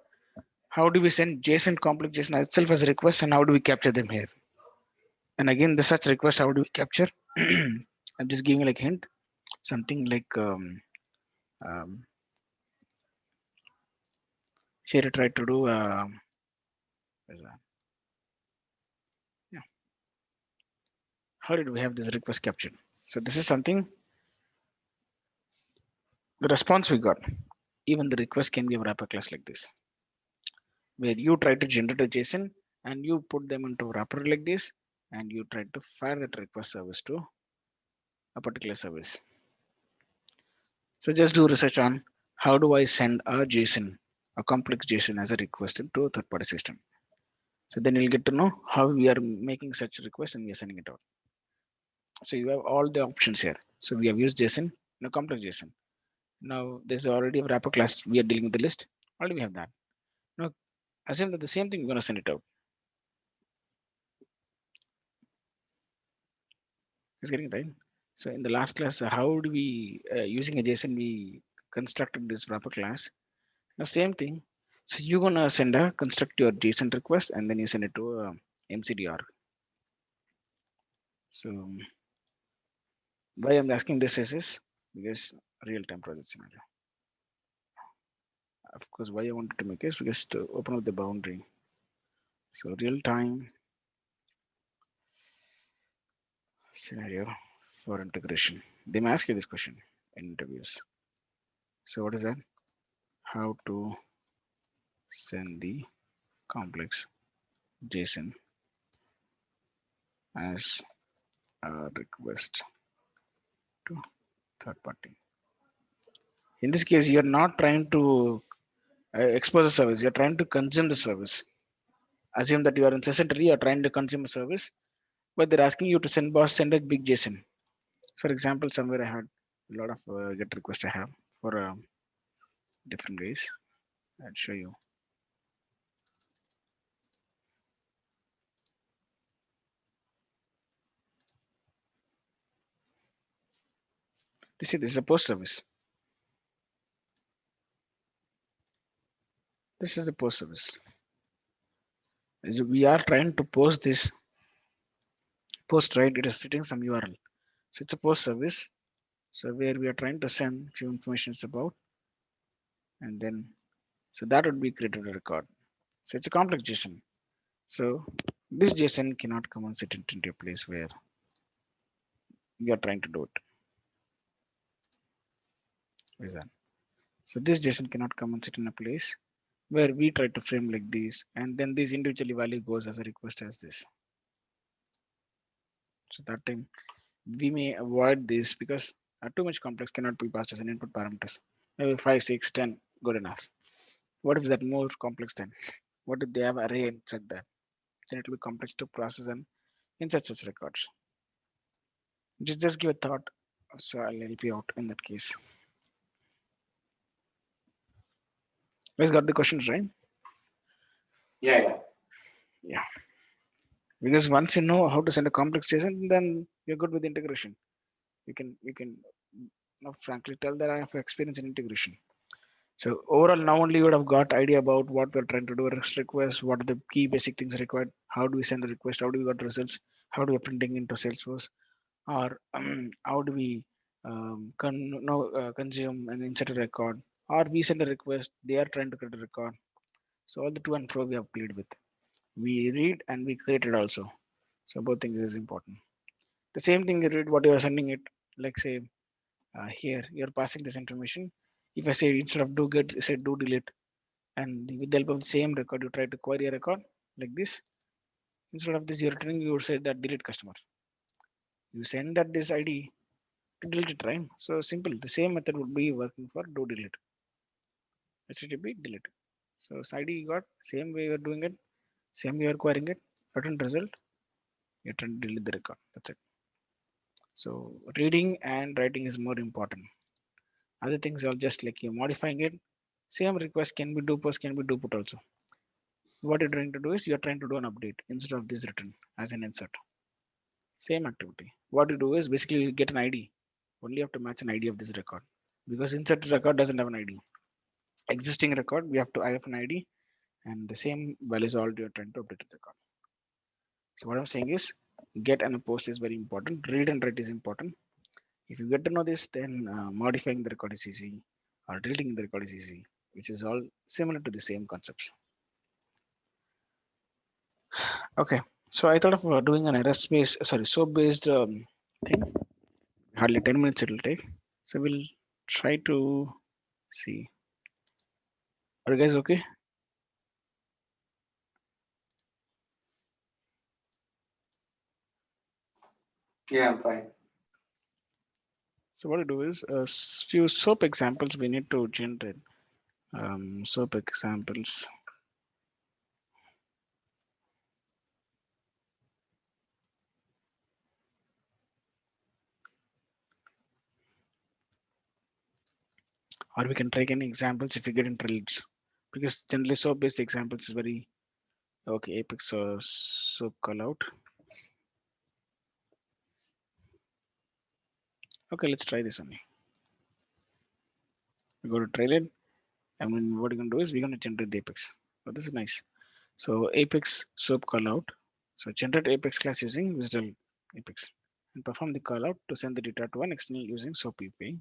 how do we send JSON complex JSON itself as a request, and how do we capture them here? And again, the such request, how do we capture? I'm just giving like hint, something like um, here I tried to do. Where's that? Yeah, how did we have this request captured? So this is something the response we got. Even the request can be a wrapper class like this, where you try to generate a JSON and you put them into a wrapper like this, and you try to fire that request service to a particular service. So just do research on how do I send a JSON, a complex JSON as a request into a third-party system. So then you'll get to know how we are making such request and we are sending it out. So you have all the options here. So we have used JSON, no complex JSON. Now there's already a wrapper class. We are dealing with the list. Already we have that. Now assume that the same thing we're going to send it out. It's getting right. So in the last class, how do we using a JSON we constructed this wrapper class? Now same thing. So you're gonna send a construct your JSON request and then you send it to MCDR. So why I'm asking this is because real-time project scenario. Of course, why I wanted to make is because to open up the boundary. So real-time scenario for integration. They may ask you this question in interviews. So what is that? How to send the complex JSON as a request to third party. In this case, you're not trying to expose a service, you're trying to consume the service. Assume that you are in Sysintelli, you're trying to consume a service, but they're asking you to send a big JSON. For example, somewhere I had a lot of get requests I have for different ways. I'll show you. You see, this is a post service. This is the post service. So we are trying to post this post, right? It is sitting some URL. So it's a post service. So where we are trying to send few informations about, and then so that would be created a record. So it's a complex JSON. So this JSON cannot come and sit into a place where you are trying to do it. What is that? So this JSON cannot come and sit in a place where we try to frame like this, and then this individually value goes as a request as this. So that time we may avoid this because too much complex cannot be passed as an input parameters. Maybe 5, 6, 10, good enough. What if that more complex then? What if they have array inside that? Then it will be complex to process and insert such records. Just give a thought. So I'll help you out in that case. You guys got the questions right? Yeah, yeah. Yeah. Because once you know how to send a complex JSON, then you're good with integration. You can frankly tell that I have experience in integration. So overall, now only you would have got idea about what we're trying to do. REST request, what are the key basic things required? How do we send a request? How do we got results? How do we printing into Salesforce? Or how do we consume and insert a record? Or we send a request, they are trying to create a record. So all the to and fro we have played with. We read and we create it also. So both things is important. The same thing you read what you are sending it. Like say here you're passing this information. If I say instead of do get, say do delete, and with the help of the same record you try to query a record like this. Instead of this you're returning, you would say that delete customer. You send that this ID to delete it, right? So simple. The same method would be working for do delete. HTTP delete. So ID you got same way you're doing it, same way you're querying it, return result, you return delete the record. That's it. So reading and writing is more important. Other things are just like you're modifying it. Same request can be do post, can be do put also. What you're trying to do is you're trying to do an update instead of this written as an insert. Same activity. What you do is basically you get an ID. Only have to match an ID of this record because insert record doesn't have an ID. Existing record we have to have an ID, and the same values all you're trying to update the record. So what I'm saying is get and post is very important. Read and write is important. If you get to know this, then modifying the record is easy, or deleting the record is easy, which is all similar to the same concepts. Okay, so I thought of doing an REST based, sorry, SOAP based thing. Hardly 10 minutes it will take. So we'll try to see. Are you guys okay? Yeah, I'm fine. So what to do is a few SOAP examples we need to generate. SOAP examples. Or we can take any examples if you get into leads. Because generally SOAP based examples is very okay. Apex or SOAP callout. Okay, let's try this only. We go to Trailhead. I mean, what we're gonna do is we're gonna generate the Apex. Oh, this is nice. So Apex SOAP callout. So generate Apex class using Visual Apex and perform the callout to send the data to an external using SOAP API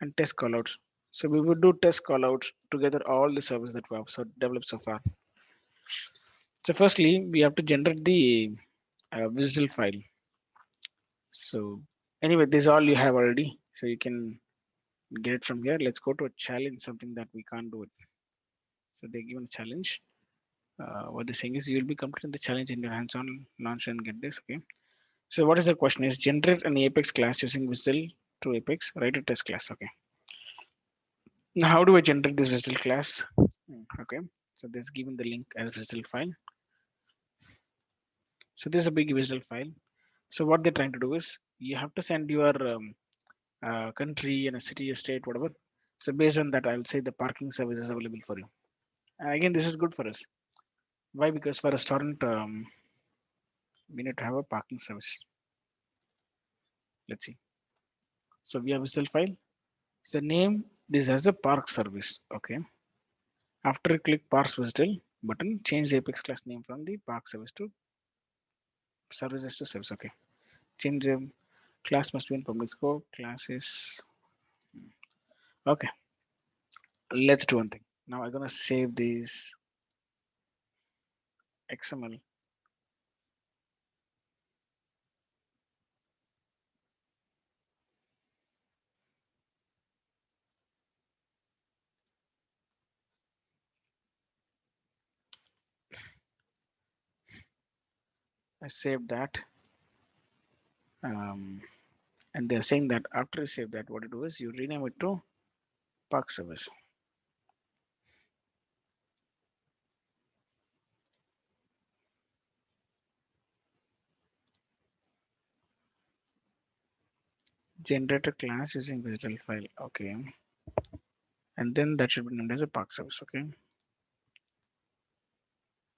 and test callouts. So we would do test callouts together all the services that we have so developed so far. So firstly, we have to generate the visual file. So anyway, this is all you have already. So you can get it from here. Let's go to a challenge, something that we can't do it. So they given a challenge. What they're saying is you'll be completing the challenge in your hands-on launch and get this. Okay. So what is the question is generate an Apex class using Visual to Apex, write a test class. Okay. Now how do I generate this Visual class? Okay. So this given the link as Visual file. So this is a big Visual file. So what they're trying to do is you have to send your country and a city, a state, whatever. So based on that, I will say the parking service is available for you. And again, this is good for us. Why? Because for a restaurant, we need to have a parking service. Let's see. So we have Visual file. So name this as a park service. Okay. After you click parse Visual button, change the Apex class name from the park service to services to service. Okay. Change the class must be in public scope. Class is okay. Let's do one thing. Now I'm gonna save this XML. I saved that. And they're saying that after you save that, what you do is you rename it to park service. Generate a class using visual file. Okay. And then that should be named as a park service. Okay.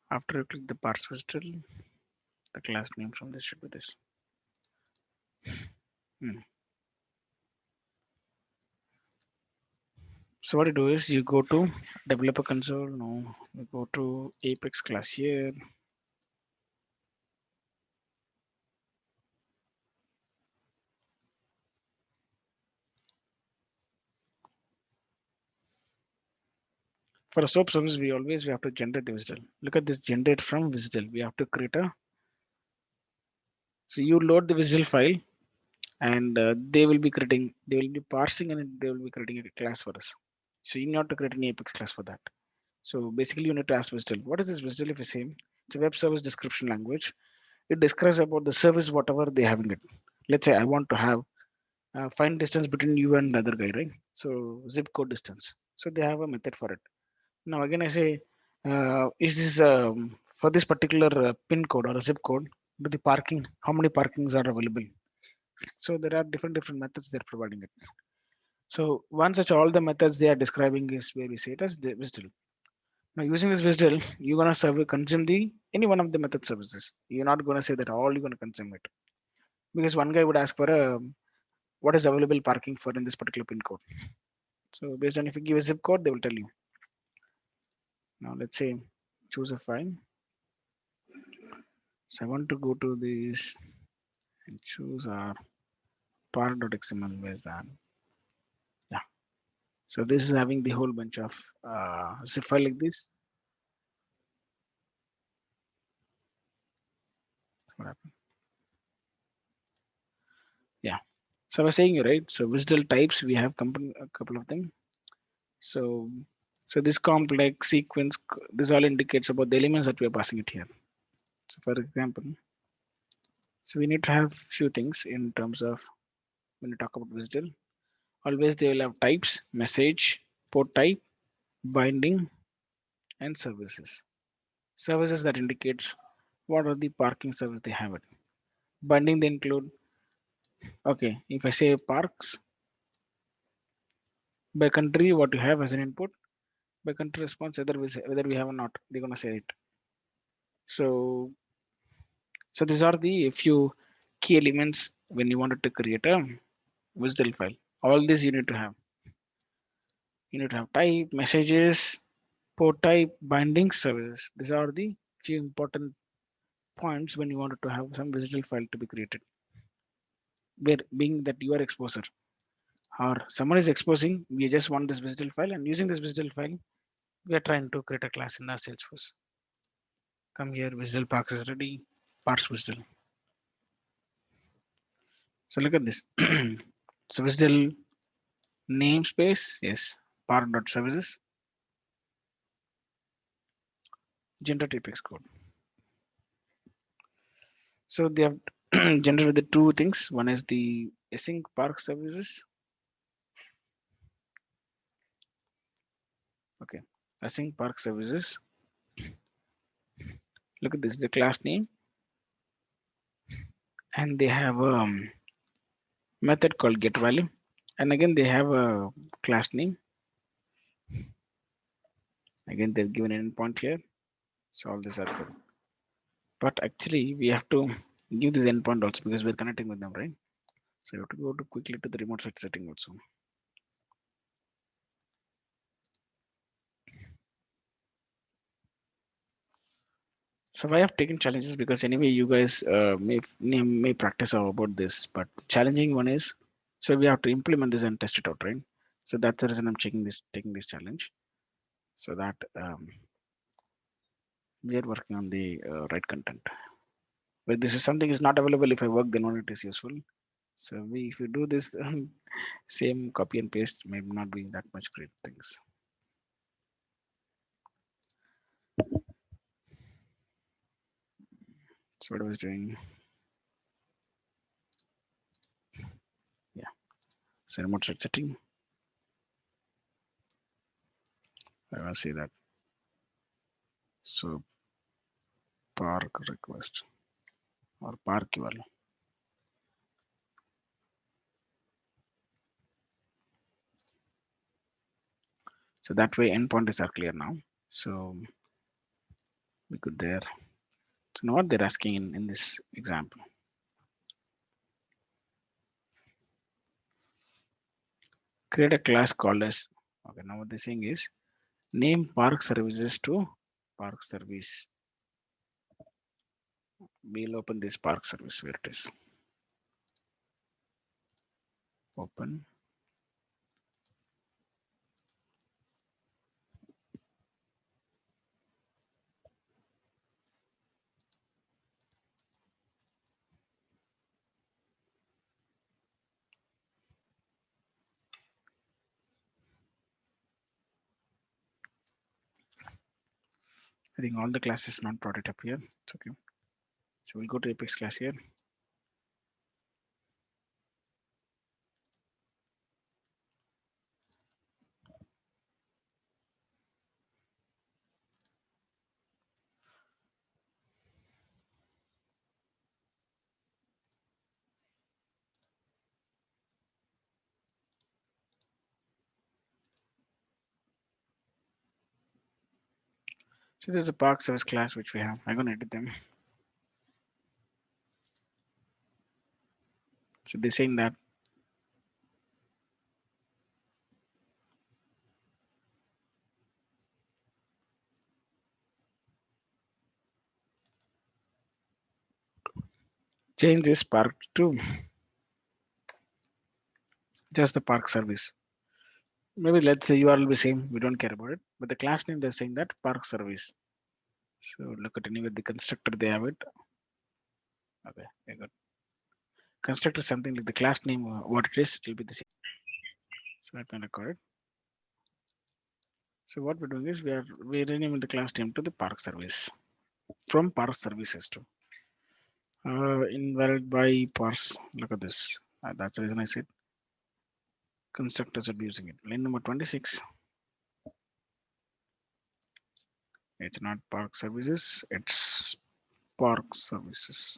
After you click the parse visual, the class name from this should be this. Hmm. So what you do is you go to developer console. No, you go to Apex class here. For a SOAP service, we have to generate the visual. Look at this generate from visual. We have to create a. So you load the visual file, and they will be parsing and they will be creating a class for us. So you need not to create an Apex class for that. So basically, you need to ask Visual. What is this Visual if you say? It's a web service description language. It describes about the service, whatever they have in it. Let's say I want to have find distance between you and the other guy, right? So zip code distance. So they have a method for it. Now again, I say, is this for this particular pin code or a zip code? Do the parking? How many parkings are available? So there are different methods they're providing it. So one such all the methods they are describing is where we say it as the Visual. Now using this Visual, you're gonna consume the any one of the method services. You're not gonna say that all you're gonna consume it. because one guy would ask for a what is available parking for in this particular pin code. So based on if you give a zip code, they will tell you. Now let's say choose a file. So I want to go to this and choose our par.xml. Where's that? Yeah. So this is having the whole bunch of zip file like this. What happened? Yeah. So I was saying you right. So WSDL types we have a couple of them. So this complex sequence, this all indicates about the elements that we are passing it here. So for example, so we need to have few things in terms of when you talk about WSDL. Always they will have types, message, port type, binding, and services. Services that indicates what are the parking service they have it. Binding they include, okay, if I say parks by country, what you have as an input, by country response, whether we have or not, they're gonna say it. So these are the few key elements when you wanted to create a WSDL file. All this you need to have. You need to have type, messages, port type, binding, services. These are the few important points when you wanted to have some WSDL file to be created. Where being that you are exposer or someone is exposing, we just want this WSDL file, and using this WSDL file, we are trying to create a class in our Salesforce. Come here, WSDL parks is ready, parse WSDL. So look at this. So WSDL namespace, yes, par.services, generate apex code. So they have generated the two things. One is the async park services. Okay, async park services. Look at this, the class name, and they have a method called get value, and again they have a class name. Again, they've given an endpoint here. So all these are good. But actually, we have to give this endpoint also because we're connecting with them, right? So you have to go to quickly to the remote site setting also. So I have taken challenges because anyway, you guys may practice about this, but challenging one is so we have to implement this and test it out, right? So that's the reason I'm taking this challenge, so that we are working on the right content. But this is something is not available. If I work, then only it is useful. So if you do this same copy and paste, may not be that much great things. So what I was doing, yeah. So remote site setting. I want to see that. So park request or park URL. So that way endpoints are clear now. So we could there. So now what they're asking in this example. Create a class called as, okay, now what they're saying is name park services to park service. We'll open this park service where it is. Open. I think all the classes not brought it up here. It's okay. So we'll go to Apex class here. So this is a park service class which we have. I'm going to edit them. So they're saying that change this park to just the park service. Maybe let's say URL will be same. We don't care about it. But the class name they're saying that park service. So look at anyway the constructor they have it. Okay, very good. Constructor something like the class name, what it is, it will be the same. So I can record it. So what we're doing is we're renaming the class name to the park service from park services to invalid by parse. Look at this. That's the reason I said constructors will be using it. Line number 26. It's not park services. It's park services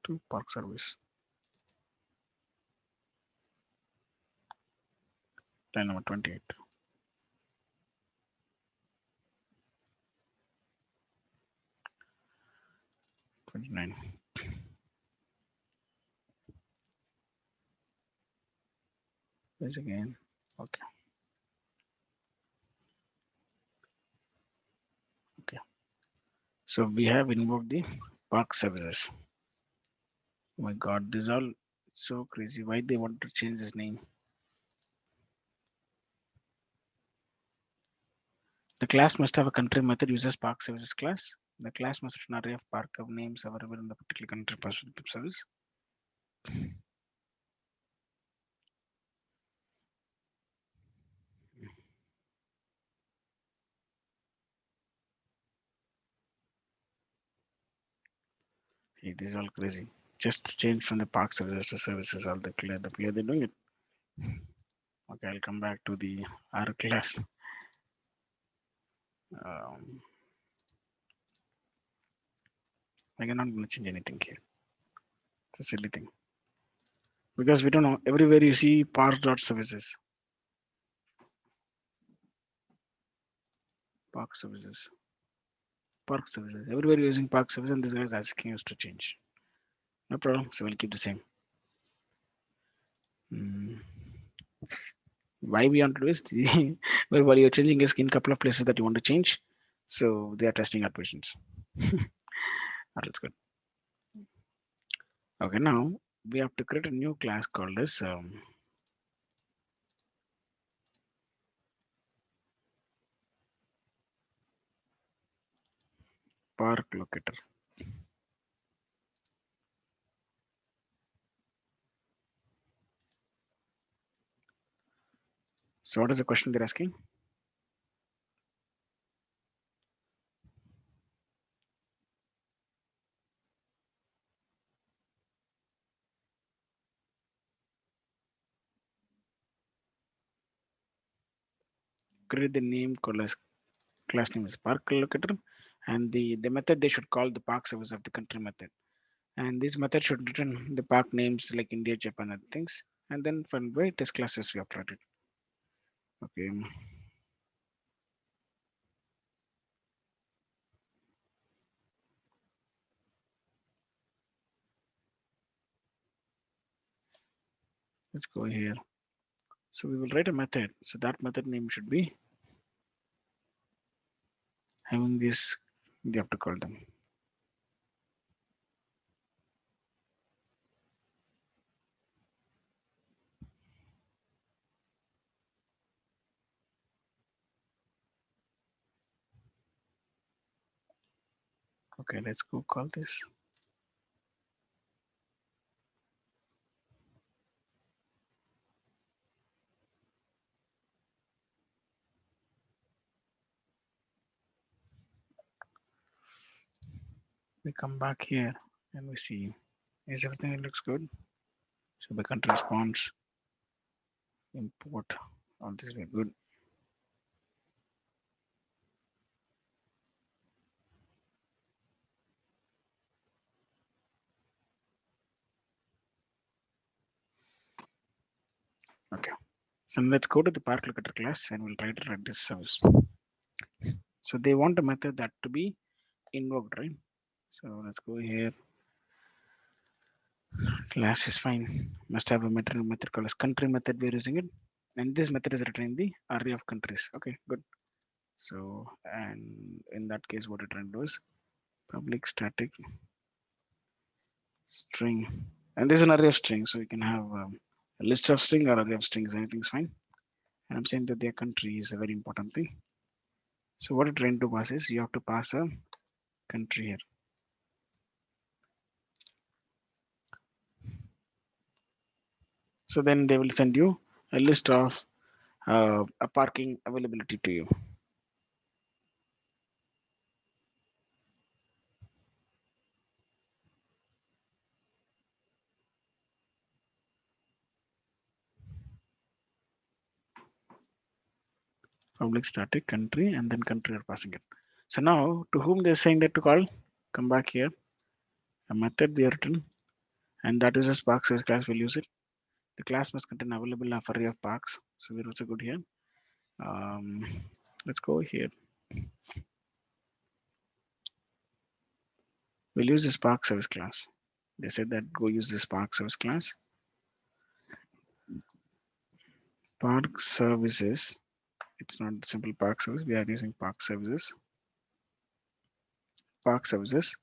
to park service. Line number 28. 29. Page again. Okay. Okay. So we have invoked the park services. Oh my God, this is all so crazy. Why they want to change this name? The class must have a country method uses park services class. The class must have an array of park of names available in the particular country password service. Hey, this is all crazy. Just change from the park services to services. All the clear they're doing it. Okay, I'll come back to the R class. I'm not going to change anything here. It's a silly thing. Because we don't know. Everywhere you see park dot services. Park services. Park services. Everywhere you're using park services, and this guy is asking us to change. No problem. So we'll keep the same. Why we want to do is well, while you're changing a skin, couple of places that you want to change. So they are testing our patience. That's good. Okay, now we have to create a new class called as park locator. So what is the question they're asking? Create the name called as class name is park locator, and the method they should call the park service of the country method. And this method should return the park names like India, Japan, and things. And then from where test classes we operated. Okay. Let's go here. So we will write a method. So that method name should be having this. You have to call them. Okay, let's go call this. We come back here and we see is everything looks good. So the country response, import, all this is good. Okay. So let's go to the park locator class and we'll try to write this service. So they want a method that to be invoked, right? So let's go here. Class is fine. Must have a method called as country method. We're using it, and this method is returning the array of countries. Okay, good. So, and in that case, what it trying to do is public static string, and this is an array of strings. So you can have a list of string or array of strings. Anything's fine. And I'm saying that their country is a very important thing. So what it trying to pass is you have to pass a country here. So then they will send you a list of a parking availability to you. Public static country and then country are passing it. So now to whom they're saying that to call, come back here, a method they are written, and that is a Spark service class will use it. The class must contain available array of parks. So we're also good here. Um, let's go here. We'll use the Spark service class. They said that go use the Spark service class. Park services. It's not simple park service. We are using park services. Park services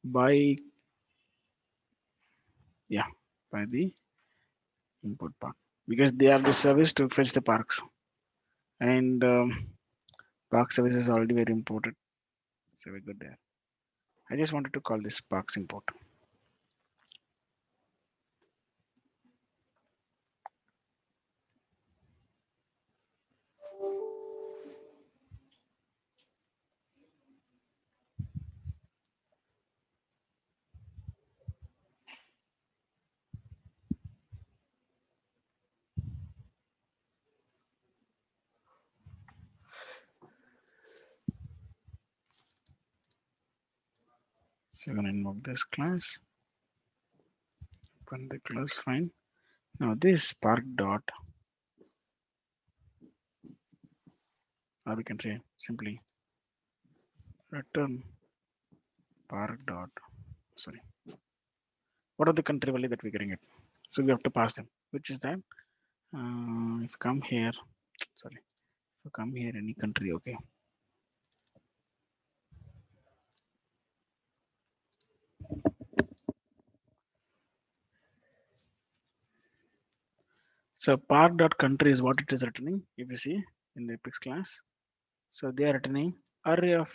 by by the input park, because they have the service to fetch the parks, and park service is already very important. So we're good there. I just wanted to call this parks import. So I'm gonna invoke this class. Open the class, fine. Now this park dot, or we can say simply return park dot. Sorry, what are the country value that we're getting it? So we have to pass them, which is that if you come here, sorry, if you come here any country, okay. So park dot country is what it is returning. If you see in the Apex class, so they are returning array of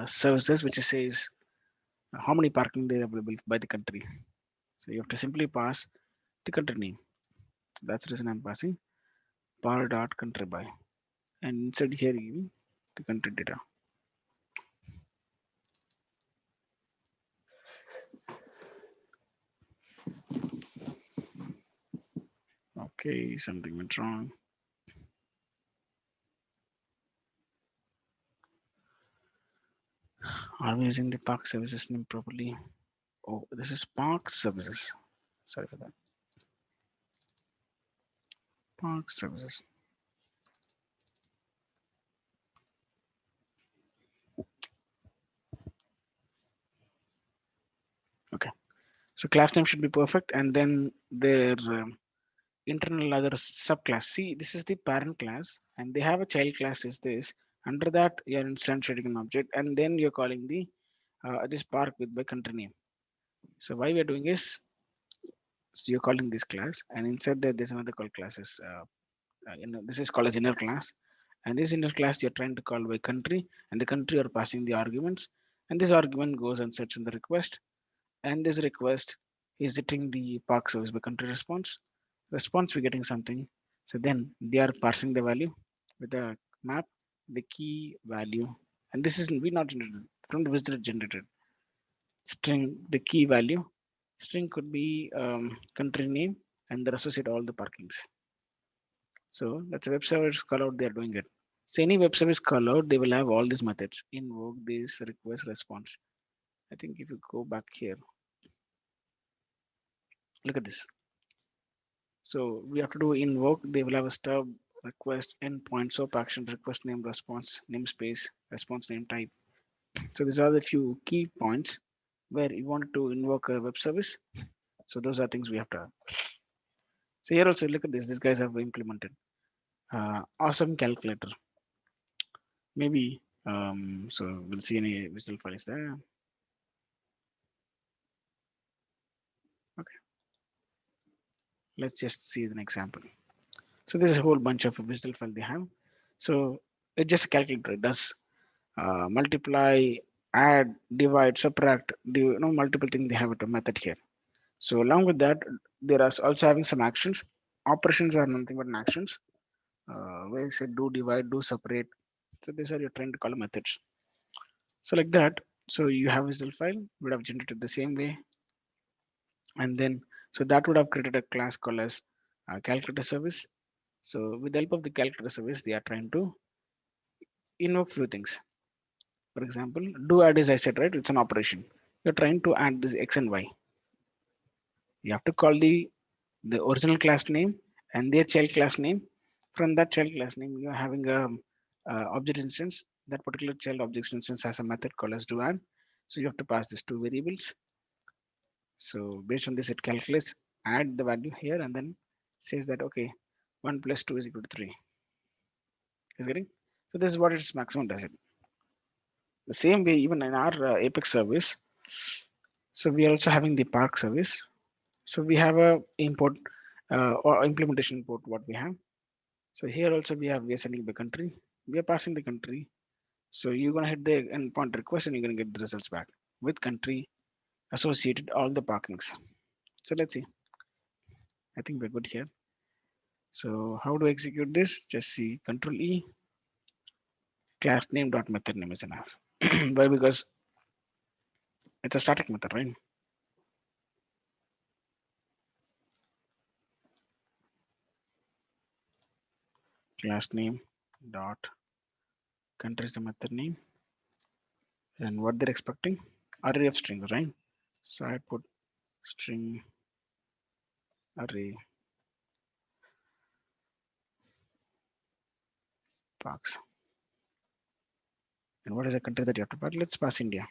services which says how many parking they are available by the country. So you have to simply pass the country name. So that's the reason I'm passing par dot country by, and inside here you give the country data. Okay, something went wrong. Are we using the park services name properly? Oh, this is park services. Sorry for that. Park services. Okay. So class name should be perfect, and then their internal other subclass. See, this is the parent class, and they have a child class is this. Under that, you're instantiating an object, and then you're calling the this park with by country name. So why we're doing is, so you're calling this class, and inside that there's another called classes. This is called as inner class, and this inner class you're trying to call by country, and the country are passing the arguments, and this argument goes and sets in the request, and this request is hitting the park service by country response we're getting something. So then they are parsing the value with the map, the key value, and this is we not generated from the visitor generated string, the key value. String could be country name and then associate all the parkings. So that's a web service call out, they are doing it. So any web service call out, they will have all these methods, invoke, this, request, response. I think if you go back here, look at this. So we have to do invoke, they will have a stub, request, endpoint, soap action, request name, response, namespace, response name type. So these are the few key points where you want to invoke a web service. So those are things we have to. So here also look at this. These guys have implemented awesome calculator. Maybe so we'll see any visual files there. Okay, let's just see an example. So this is a whole bunch of visual file they have. So it's just a calculator. It does multiply, add, divide, subtract, multiple things they have it a method here. So along with that, there are also having some actions. Operations are nothing but actions. Where you say do divide, do separate. So these are your trying to call methods. So like that. So you have visual file would have generated the same way, and then so that would have created a class called as calculator service. So with the help of the calculator service, they are trying to invoke few things. For example, do add is I said right. It's an operation. You're trying to add this x and y. You have to call the original class name and their child class name. From that child class name, you're having a object instance. That particular child object instance has a method called as do add. So you have to pass these two variables. So based on this, it calculates, add the value here, and then says that okay, 1 plus 2 is equal to 3. Is getting? So this is what its maximum does it. The same way, even in our Apex service, so we are also having the Park service. So we have a import or implementation import what we have. So here also we are sending the country. We are passing the country. So you're gonna hit the endpoint request and you're gonna get the results back with country associated all the parkings. So let's see. I think we're good here. So how to execute this? Just see Control E, class name dot method name is enough. Why? Because it's a static method, right? Class name dot country is the method name, and what they're expecting array of strings, right? So I put string array parks. And what is the country that you have to pass? Let's pass India.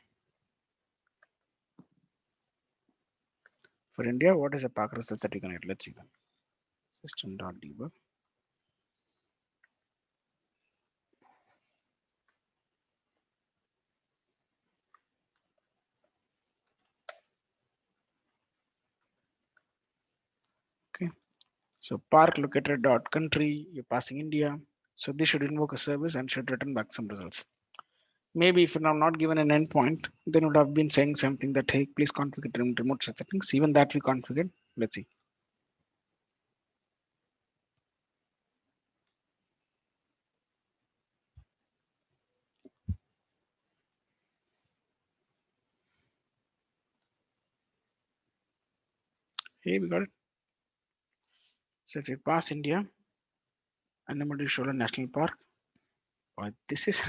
For India, what is the park results that you can get? Let's see them. System.debug. Okay. So park locator dot country, you're passing India. So this should invoke a service and should return back some results. Maybe if I'm not given an endpoint, then would have been saying something that hey, please configure remote settings. Even that we configured. Let's see. Hey, we got it. So if you pass India, and I'm going to show a national park. Oh, this is.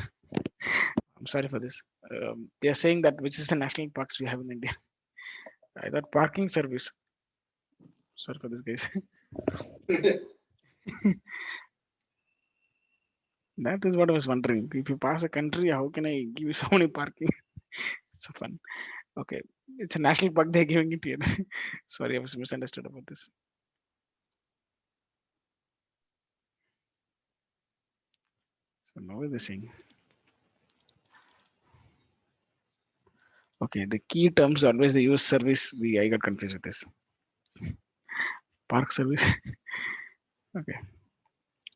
I'm sorry for this. They are saying that which is the national parks we have in India. I thought parking service. Sorry for this, guys. That is what I was wondering. If you pass a country, how can I give you so many parking? So fun. Okay, it's a national park. They're giving it here. Sorry, I was misunderstood about this. So now what are they saying? Okay, the key terms always they use service. I got confused with this. Park service. Okay,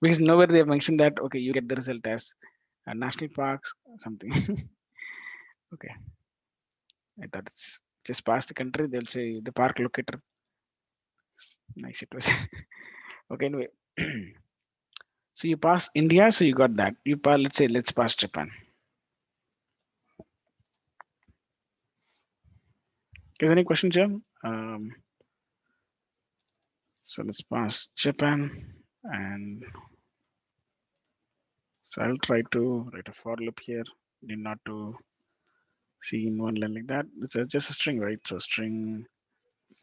because nowhere they have mentioned that. Okay, you get the result as national parks something. Okay, I thought it's just pass the country. They'll say the park locator. Nice it was. Okay, anyway. So you pass India, so you got that. You pass, let's pass Japan. Is any questions, Jim? So let's pass Japan, and so I'll try to write a for loop here. Need not to see in one line like that. It's just a string, right? So string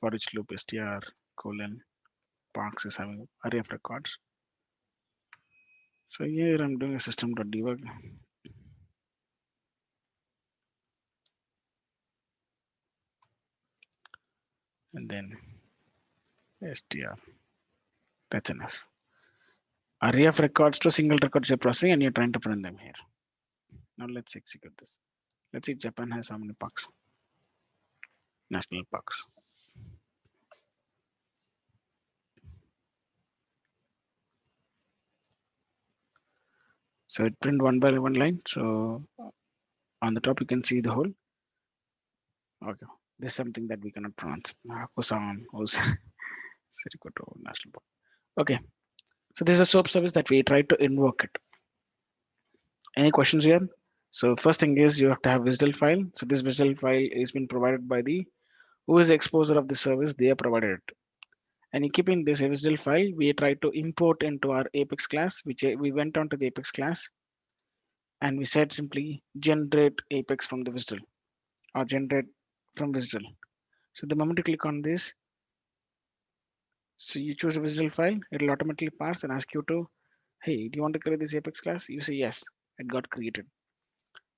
for each loop str colon parks is having array of records. So here I'm doing a system.debug. and then str. That's enough. Array of records to single records you're processing, and you're trying to print them here. Now let's execute this. Let's see Japan has how many parks, national parks. So it print one by one line. So on the top you can see the whole. Okay, there's something that we cannot pronounce. Hakusan, Sirikoto National Park. Okay, so this is a SOAP service that we try to invoke it. Any questions here? So first thing is you have to have WSDL file. So this WSDL file is been provided by the who is the exposer of the service. They are provided it. And keeping this WSDL file, we try to import into our Apex class, which we went on to the Apex class, and we said simply generate Apex from the WSDL or generate from WSDL. So the moment you click on this, so you choose a WSDL file, it will automatically parse and ask you to, hey, do you want to create this Apex class? You say yes, it got created.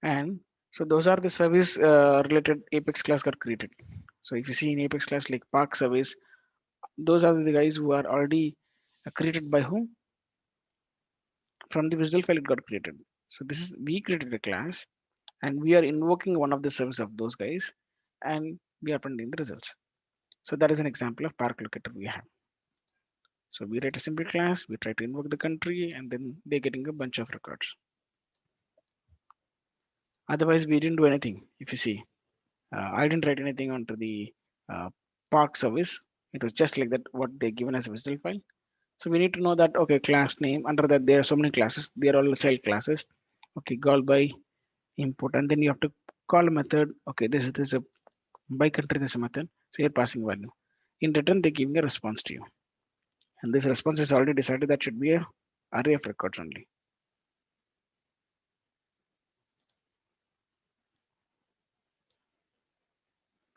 And so those are the service related Apex class got created. So if you see in Apex class like Park service, those are the guys who are already created by whom? From the WSDL file it got created. So this is we created a class and we are invoking one of the service of those guys and we are printing the results. So that is an example of park locator we have. So we write a simple class, we try to invoke the country, and then they're getting a bunch of records. Otherwise, we didn't do anything. If you see, I didn't write anything onto the uh, park service. It was just like that what they given as a WSDL file. So we need to know that okay, class name under that there are so many classes. They are all child classes. Okay, call by import, and then you have to call a method. Okay, this is a by country. This is a method. So you're passing value. In return, they're giving a response to you, and this response is already decided that should be a array of records only.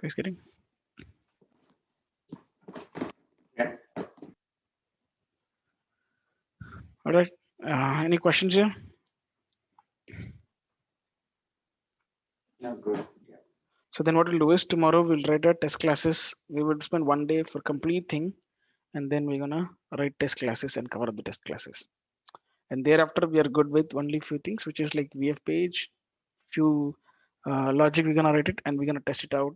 Guys, getting? Yeah. All right. Any questions here? Yeah, good. Yeah. So then what we'll do is tomorrow we'll write our test classes. We will spend one day for complete thing, and then we're gonna write test classes and cover the test classes. And thereafter we are good with only few things, which is like VF page, few logic we're gonna write it, and we're gonna test it out.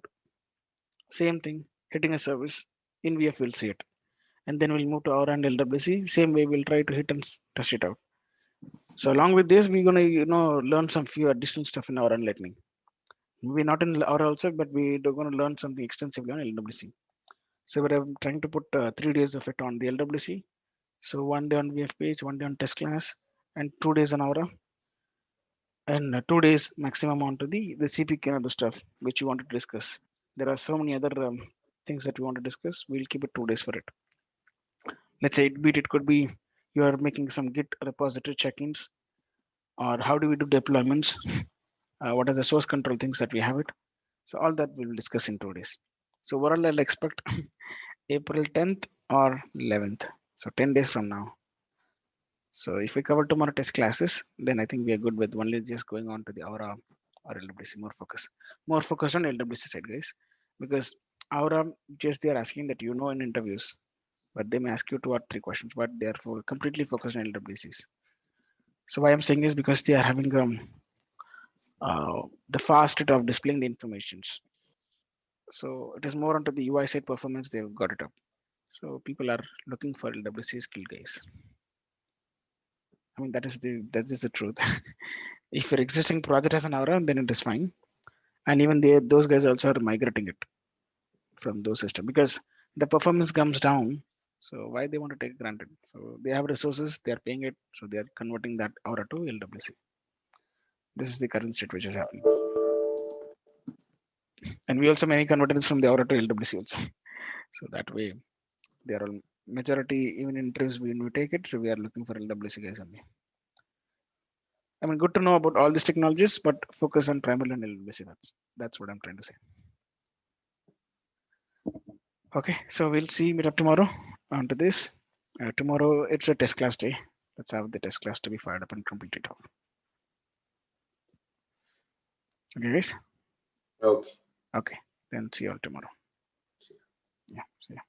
Same thing, hitting a service in VF we'll see it, and then we'll move to our and LWC. Same way we'll try to hit and test it out. So along with this, we're gonna learn some few additional stuff in our and lightning. Maybe not in our also, but we're gonna learn something extensively on LWC. So we're trying to put 3 days of it on the LWC. So one day on VF page, one day on test class, and 2 days on Aura, and 2 days maximum onto the CPK and other stuff which you want to discuss. There are so many other things that we want to discuss. We'll keep it 2 days for it. Let's say it could be you are making some Git repository check-ins, or how do we do deployments? What are the source control things that we have it? So all that we'll discuss in 2 days. So overall, I'll expect April 10th or 11th. So 10 days from now. So if we cover tomorrow test classes, then I think we are good with only just going on to the Aura or LWC more focus. More focused on LWC side, guys. Because Aura, just they are asking that you know in interviews, but they may ask you 2 or 3 questions, but they are completely focused on LWCs. So why I'm saying is because they are having the fast rate of displaying the informations. So it is more onto the UI side performance, they've got it up. So people are looking for LWC skill guys. I mean that is the truth. If your existing project has an Aura, then it is fine. And even those guys also are migrating it from those systems because the performance comes down. So why they want to take it granted? So they have resources, they are paying it, so they are converting that Aura to LWC. This is the current state which is happening. And we also many converters from the Aura to LWC also. So that way they are all majority even in interviews when we take it. So we are looking for LWC guys only. I mean, good to know about all these technologies, but focus on primarily on LWC. That's what I'm trying to say. Okay, so we'll see meet up tomorrow onto this. Tomorrow it's a test class day. Let's have the test class to be fired up and complete it off. Okay, guys. Okay. Okay, then see you all tomorrow. Yeah. See ya.